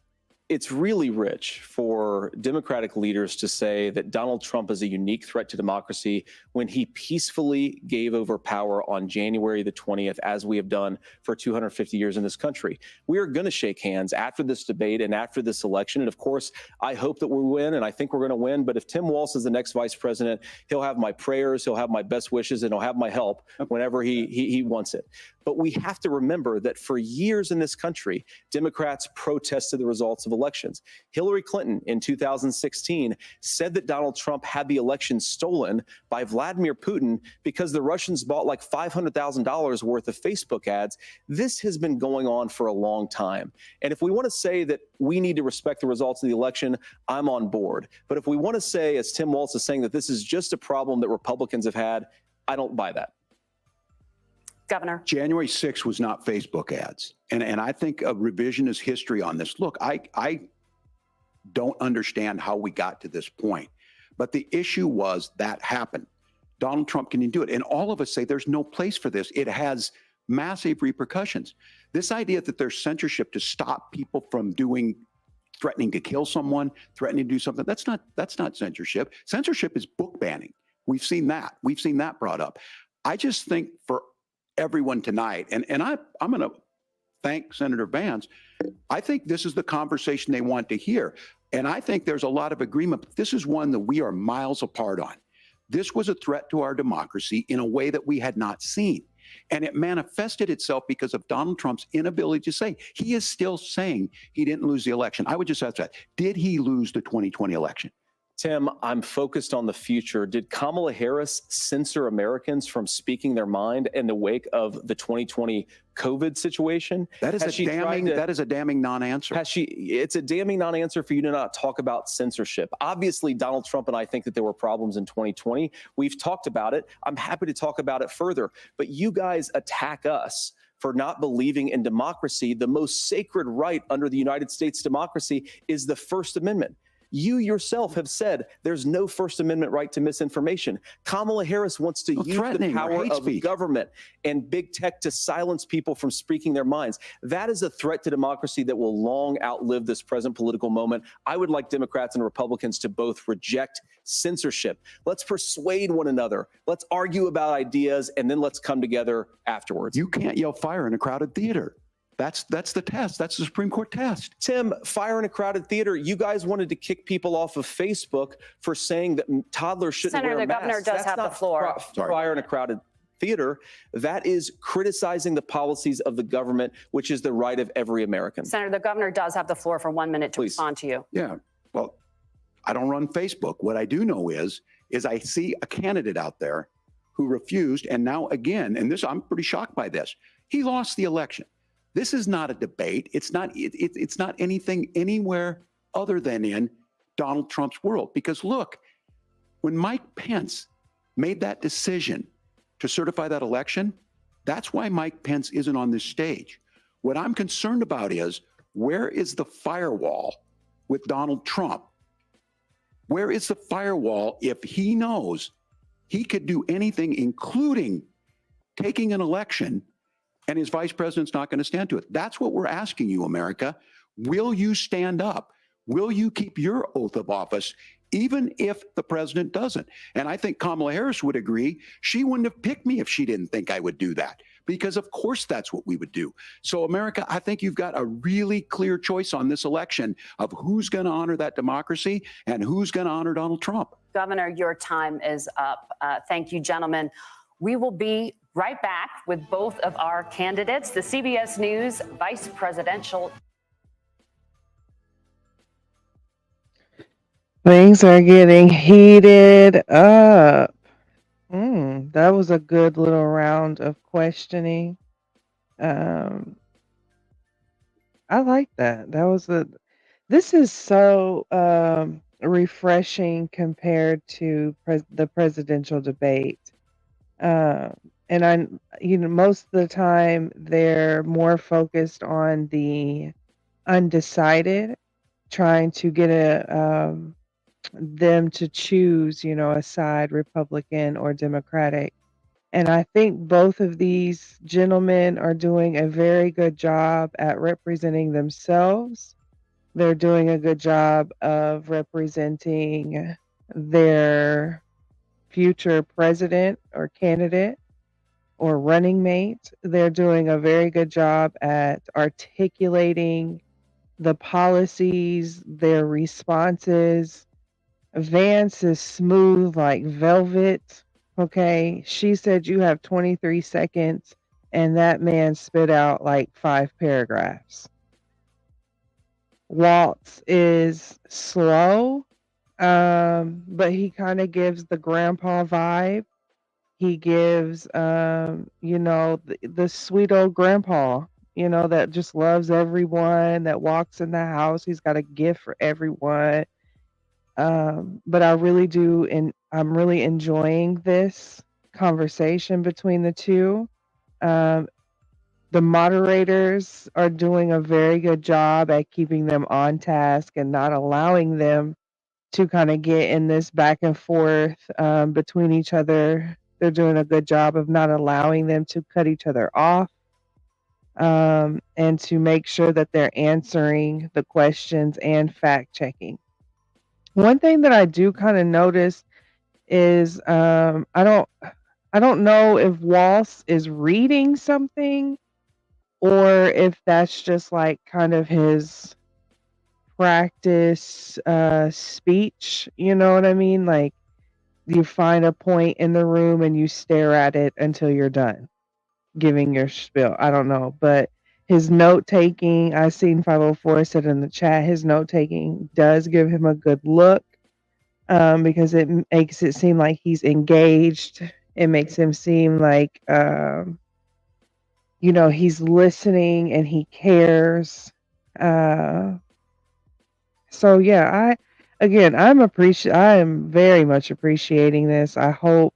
it's really rich for Democratic leaders to say that Donald Trump is a unique threat to democracy when he peacefully gave over power on January the 20th, as we have done for 250 years in this country. We are going to shake hands after this debate and after this election. And of course, I hope that we win, and I think we're going to win. But if Tim Walz is the next vice president, he'll have my prayers, he'll have my best wishes, and he'll have my help whenever he wants it. But we have to remember that for years in this country, Democrats protested the results of elections. Hillary Clinton in 2016 said that Donald Trump had the election stolen by Vladimir Putin because the Russians bought like $500,000 worth of Facebook ads. This has been going on for a long time. And if we want to say that we need to respect the results of the election, I'm on board. But if we want to say, as Tim Walz is saying, that this is just a problem that Republicans have had, I don't buy that. Governor. January 6th was not Facebook ads. And I think a revisionist history on this. Look, I don't understand how we got to this point. But the issue was that happened. Donald Trump can do it. And all of us say there's no place for this. It has massive repercussions. This idea that there's censorship to stop people from threatening to kill someone, threatening to do something, that's not censorship. Censorship is book banning. We've seen that. We've seen that brought up. I just think for everyone tonight, and I'm going to thank Senator Vance. I think this is the conversation they want to hear. And I think there's a lot of agreement. But this is one that we are miles apart on. This was a threat to our democracy in a way that we had not seen. And it manifested itself because of Donald Trump's inability to say. He is still saying he didn't lose the election. I would just ask that. Did he lose the 2020 election? Tim, I'm focused on the future. Did Kamala Harris censor Americans from speaking their mind in the wake of the 2020 COVID situation? That is a damning non-answer. It's a damning non-answer for you to not talk about censorship. Obviously, Donald Trump and I think that there were problems in 2020. We've talked about it. I'm happy to talk about it further. But you guys attack us for not believing in democracy. The most sacred right under the United States democracy is the First Amendment. You yourself have said there's no First Amendment right to misinformation. Kamala Harris wants to use the power of government and big tech to silence people from speaking their minds. That is a threat to democracy that will long outlive this present political moment. I would like Democrats and Republicans to both reject censorship. Let's persuade one another. Let's argue about ideas, and then let's come together afterwards. You can't yell fire in a crowded theater. That's the test. That's the Supreme Court test. Tim, fire in a crowded theater. You guys wanted to kick people off of Facebook for saying that toddlers shouldn't wear a mask. Senator, the governor does have the floor. Fire in a crowded theater. That is criticizing the policies of the government, which is the right of every American. Senator, the governor does have the floor for 1 minute to Please. respond to you. Yeah. Well, I don't run Facebook. What I do know is I see a candidate out there who refused, and now again, and this I'm pretty shocked by this. He lost the election. This is not a debate. It's not anything anywhere other than in Donald Trump's world. Because look, when Mike Pence made that decision to certify that election, that's why Mike Pence isn't on this stage. What I'm concerned about is, where is the firewall with Donald Trump? Where is the firewall if he knows he could do anything, including taking an election, and his vice president's not going to stand to it? That's what we're asking you, America. Will you stand up? Will you keep your oath of office, even if the president doesn't? And I think Kamala Harris would agree. She wouldn't have picked me if she didn't think I would do that, because of course that's what we would do. So America, I think you've got a really clear choice on this election of who's going to honor that democracy and who's going to honor Donald Trump. Governor, your time is up. Thank you, gentlemen. We will be right back with both of our candidates. The CBS News Vice Presidential. Things are getting heated up. That was a good little round of questioning. I like that. This is so refreshing compared to the presidential debate. And most of the time they're more focused on the undecided, trying to get them to choose, a side, Republican or Democratic. And I think both of these gentlemen are doing a very good job at representing themselves. They're doing a good job of representing their future president or candidate or running mate. They're doing a very good job at articulating the policies, their responses. Vance is smooth like velvet. Okay. She said you have 23 seconds, and that man spit out like 5 paragraphs. Waltz is slow, but he kind of gives the grandpa vibe. He gives, the sweet old grandpa, that just loves everyone, that walks in the house. He's got a gift for everyone. But I really do, and I'm really enjoying this conversation between the two. The moderators are doing a very good job at keeping them on task and not allowing them to kind of get in this back and forth between each other. They're doing a good job of not allowing them to cut each other off, and to make sure that they're answering the questions and fact checking. One thing that I do kind of notice is I don't know if Waltz is reading something or if that's just like kind of his practice speech, you know what I mean? Like, you find a point in the room and you stare at it until you're done giving your spiel. I don't know, but his note taking, I seen 504 said in the chat, his note taking does give him a good look, because it makes it seem like he's engaged. It makes him seem like, he's listening and he cares. So yeah, I am very much appreciating this. I hope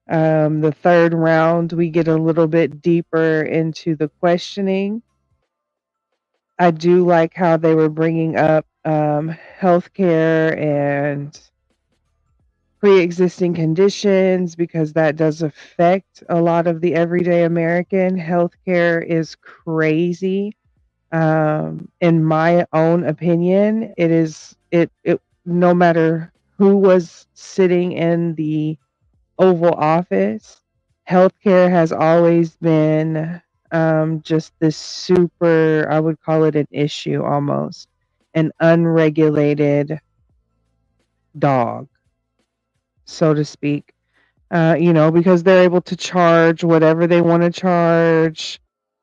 The third round, we get a little bit deeper into the questioning. I do like how they were bringing up healthcare and pre-existing conditions, because that does affect a lot of the everyday American. Healthcare is crazy. In my own opinion, it no matter who was sitting in the Oval Office, healthcare has always been just this super, I would call it an issue almost, an unregulated dog, so to speak. Because they're able to charge whatever they want to charge.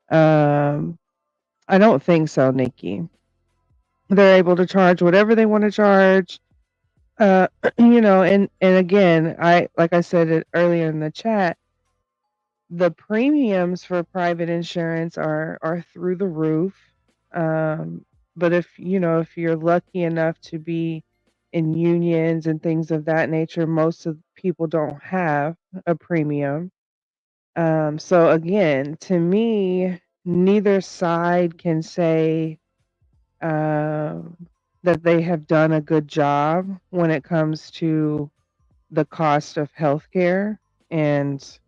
Um, I don't think so, Nikki. They're able to charge whatever they want to charge. Uh, and again, like I said it earlier in the chat, the premiums for private insurance are through the roof. But if you're lucky enough to be in unions and things of that nature, most of people don't have a premium. So again, to me, neither side can say um, that they have done a good job when it comes to the cost of healthcare and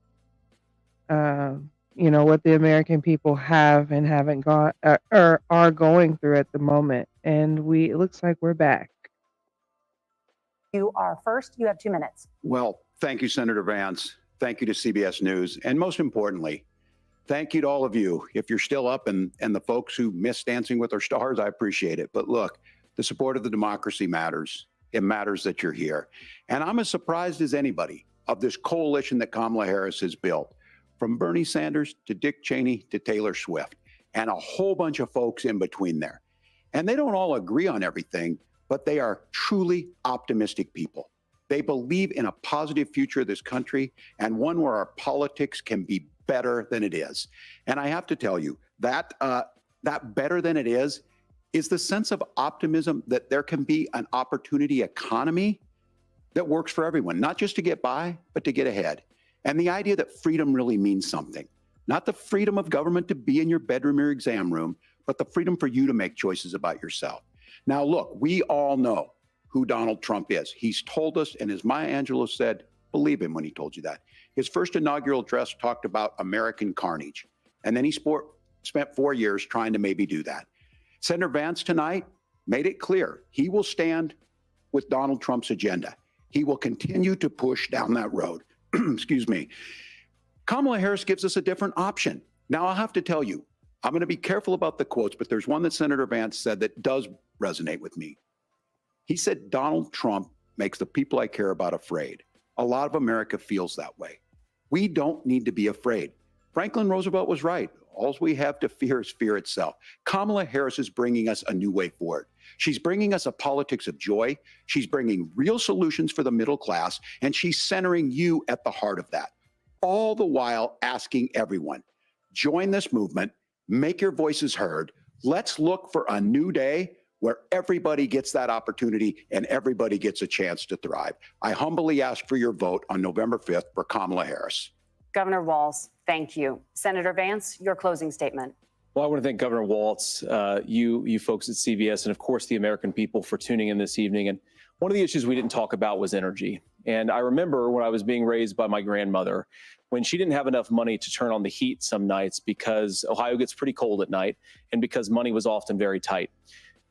what the American people have and haven't got or are going through at the moment. And it looks like we're back. You are first. You have 2 minutes. Well, thank you, Senator Vance. Thank you to CBS News. And most importantly, thank you to all of you. If you're still up and the folks who miss Dancing with Our Stars, I appreciate it. But look, the support of the democracy matters. It matters that you're here. And I'm as surprised as anybody of this coalition that Kamala Harris has built, from Bernie Sanders to Dick Cheney to Taylor Swift, and a whole bunch of folks in between there. And they don't all agree on everything, but they are truly optimistic people. They believe in a positive future of this country, and one where our politics can be better than it is. And I have to tell you, that better than it is the sense of optimism that there can be an opportunity economy that works for everyone, not just to get by, but to get ahead. And the idea that freedom really means something, not the freedom of government to be in your bedroom or exam room, but the freedom for you to make choices about yourself. Now, look, we all know who Donald Trump is. He's told us, and as Maya Angelou said, believe him when he told you that. His first inaugural address talked about American carnage, and then he spent 4 years trying to maybe do that. Senator Vance tonight made it clear he will stand with Donald Trump's agenda. He will continue to push down that road. Excuse me. Kamala Harris gives us a different option. Now, I'll have to tell you, I'm going to be careful about the quotes, but there's one that Senator Vance said that does resonate with me. He said, Donald Trump makes the people I care about afraid. A lot of America feels that way. We don't need to be afraid. Franklin Roosevelt was right. All we have to fear is fear itself. Kamala Harris is bringing us a new way forward. She's bringing us a politics of joy. She's bringing real solutions for the middle class, and she's centering you at the heart of that. All the while asking everyone, join this movement, make your voices heard. Let's look for a new day where everybody gets that opportunity and everybody gets a chance to thrive. I humbly ask for your vote on November 5th for Kamala Harris. Governor Walz, thank you. Senator Vance, your closing statement. Well, I want to thank Governor Walz, you folks at CBS, and of course the American people for tuning in this evening. And one of the issues we didn't talk about was energy. And I remember when I was being raised by my grandmother, when she didn't have enough money to turn on the heat some nights because Ohio gets pretty cold at night and because money was often very tight.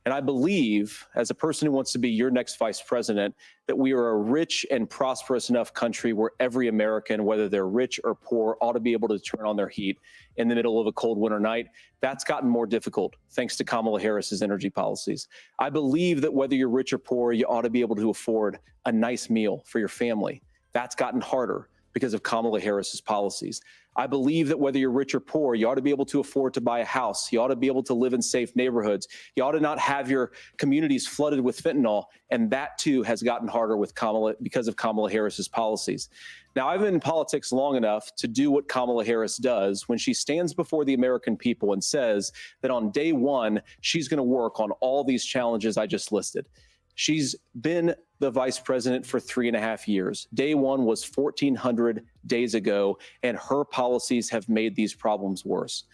And I believe, as a person who wants to be your next vice president, that we are a rich and prosperous enough country where every American, whether they're rich or poor, ought to be able to turn on their heat in the middle of a cold winter night. That's gotten more difficult thanks to Kamala Harris's energy policies. I believe that whether you're rich or poor, you ought to be able to afford a nice meal for your family. That's gotten harder because of Kamala Harris's policies. I believe that whether you're rich or poor, you ought to be able to afford to buy a house. You ought to be able to live in safe neighborhoods. You ought to not have your communities flooded with fentanyl. And that too has gotten harder with because of Kamala Harris's policies. Now, I've been in politics long enough to do what Kamala Harris does when she stands before the American people and says that on day one, she's going to work on all these challenges I just listed. She's been the vice president for 3.5 years. Day one was 1,400 days ago, and her policies have made these problems worse.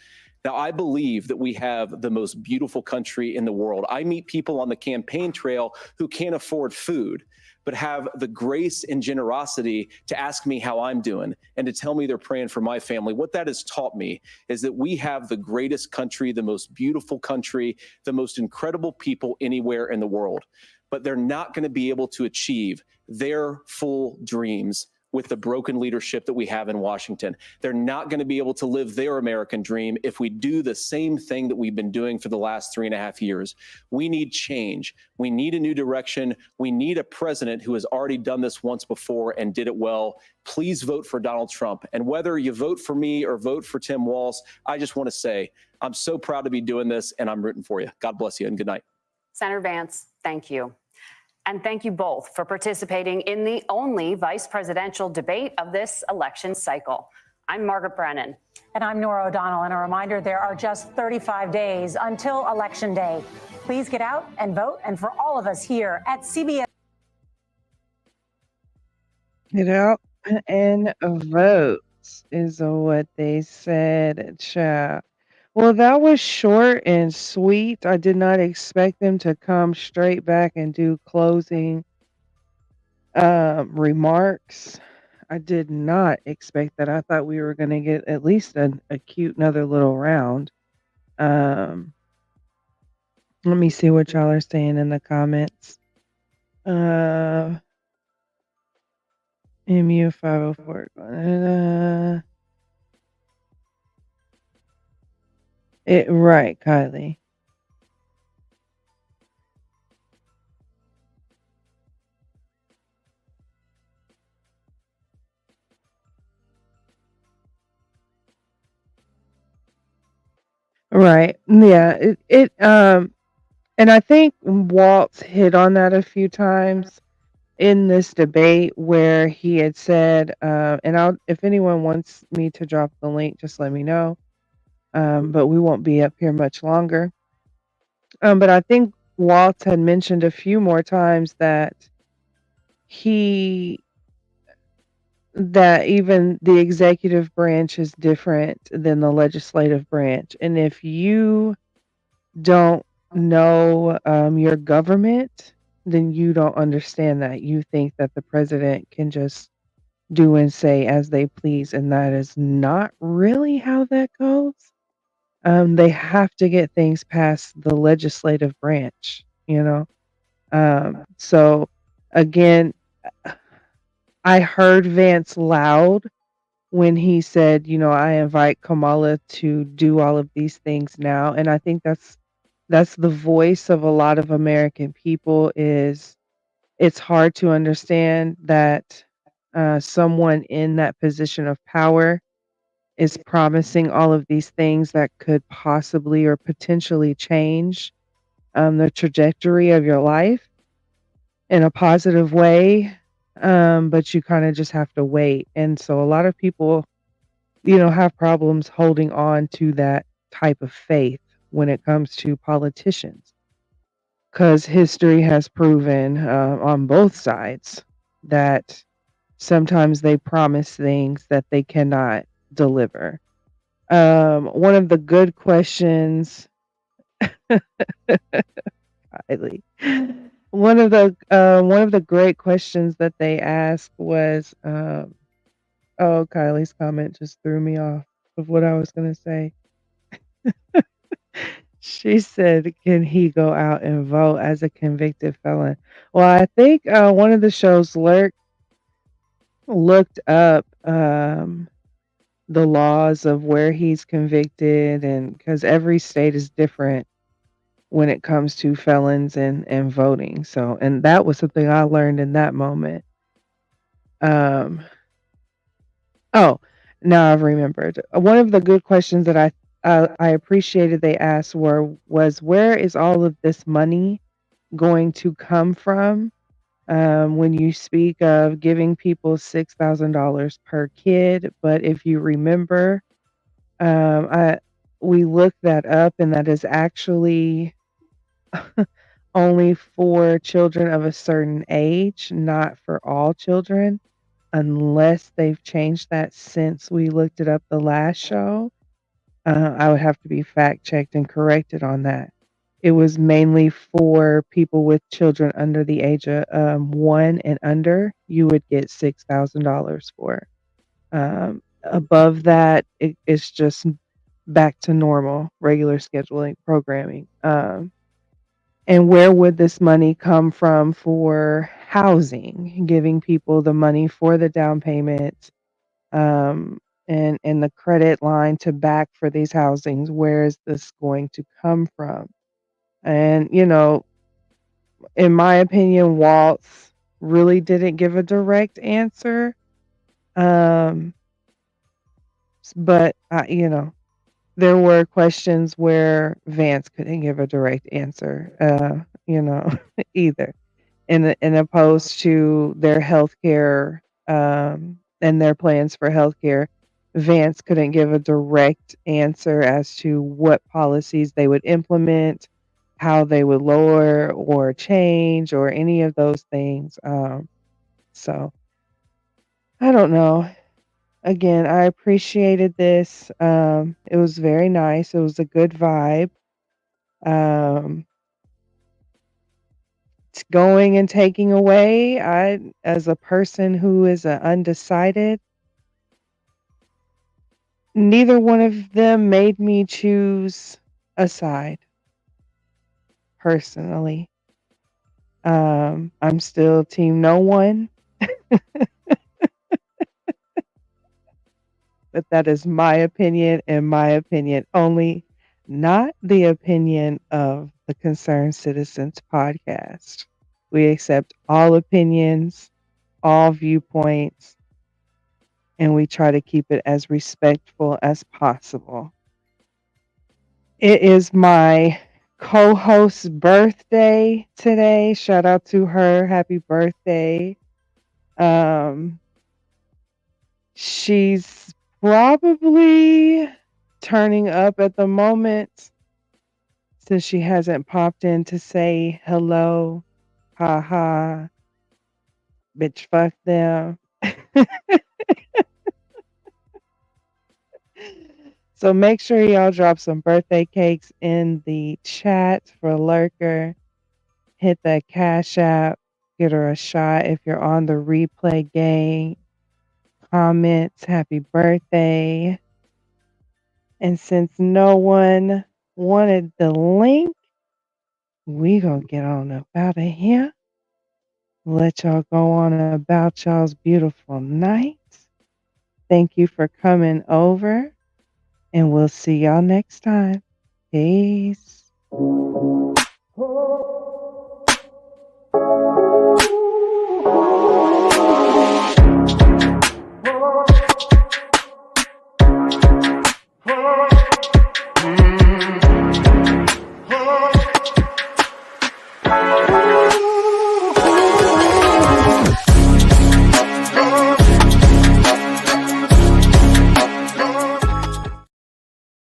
Now, I believe that we have the most beautiful country in the world. I meet people on the campaign trail who can't afford food, but have the grace and generosity to ask me how I'm doing and to tell me they're praying for my family. What that has taught me is that we have the greatest country, the most beautiful country, the most incredible people anywhere in the world. But they're not going to be able to achieve their full dreams with the broken leadership that we have in Washington. They're not going to be able to live their American dream if we do the same thing that we've been doing for the last 3.5 years. We need change. We need a new direction. We need a president who has already done this once before and did it well. Please vote for Donald Trump. And whether you vote for me or vote for Tim Walz, I just want to say I'm so proud to be doing this, and I'm rooting for you. God bless you, and good night. Senator Vance, thank you. And thank you both for participating in the only vice presidential debate of this election cycle. I'm Margaret Brennan. And I'm Nora O'Donnell. And a reminder, there are just 35 days until Election Day. Please get out and vote. And for all of us here at CBS. Get out and vote is what they said. Child. Well, that was short and sweet. I did not expect them to come straight back and do closing remarks. I did not expect that. I thought we were going to get at least a cute another little round. Let me see what y'all are saying in the comments. MU504. Right, Kylie. Right. Yeah. And I think Waltz hit on that a few times in this debate where he had said, and if anyone wants me to drop the link, just let me know. But we won't be up here much longer. But I think Waltz had mentioned a few more times that even the executive branch is different than the legislative branch. And if you don't know your government, then you don't understand that. You think that the president can just do and say as they please, and that is not really how that goes. They have to get things past the legislative branch, you know. So again, I heard Vance loud when he said, I invite Kamala to do all of these things now. And I think that's the voice of a lot of American people. Is it's hard to understand that someone in that position of power is promising all of these things that could possibly or potentially change the trajectory of your life in a positive way. But you kind of just have to wait. And so a lot of people, have problems holding on to that type of faith when it comes to politicians. Because history has proven on both sides that sometimes they promise things that they cannot deliver. One of the good questions, Kylie, one of the great questions that they asked was, oh, Kylie's comment just threw me off of what I was gonna say. She said, "Can he go out and vote as a convicted felon?" Well, I think one of the shows looked up the laws of where he's convicted, and because every state is different when it comes to felons and voting. So, and that was something I learned in that moment. Oh, now I've remembered. One of the good questions that I appreciated they asked was where is all of this money going to come from? When you speak of giving people $6,000 per kid, but if you remember, we looked that up, and that is actually only for children of a certain age, not for all children, unless they've changed that since we looked it up the last show. I would have to be fact checked and corrected on that. It was mainly for people with children under the age of 1 and under. You would get $6,000 for. Above that, it's just back to normal, regular scheduling programming. And where would this money come from for housing, giving people the money for the down payment, and the credit line to back for these housings? Where is this going to come from? And, in my opinion, Waltz really didn't give a direct answer. Um, but, there were questions where Vance couldn't give a direct answer, either. In opposed to their healthcare, and their plans for healthcare, Vance couldn't give a direct answer as to what policies they would implement, how they would lower or change, or any of those things. So I don't know. Again, I appreciated this. It was very nice. It was a good vibe. Um, Going and taking away, as a person who is undecided, neither one of them made me choose a side personally. I'm still team no one, but that is my opinion and my opinion only, not the opinion of the Concerned Citizens podcast. We accept all opinions, all viewpoints, and we try to keep it as respectful as possible. It is my co-host's birthday today. Shout out to her. Happy birthday. Um, she's probably turning up at the moment since she hasn't popped in to say hello. Ha ha. Bitch, fuck them. So make sure y'all drop some birthday cakes in the chat for Lurker. Hit that Cash App. Get her a shot if you're on the replay gang. Comments, happy birthday. And since no one wanted the link, we gonna get on up out of here. Let y'all go on about y'all's beautiful night. Thank you for coming over, and we'll see y'all next time. Peace.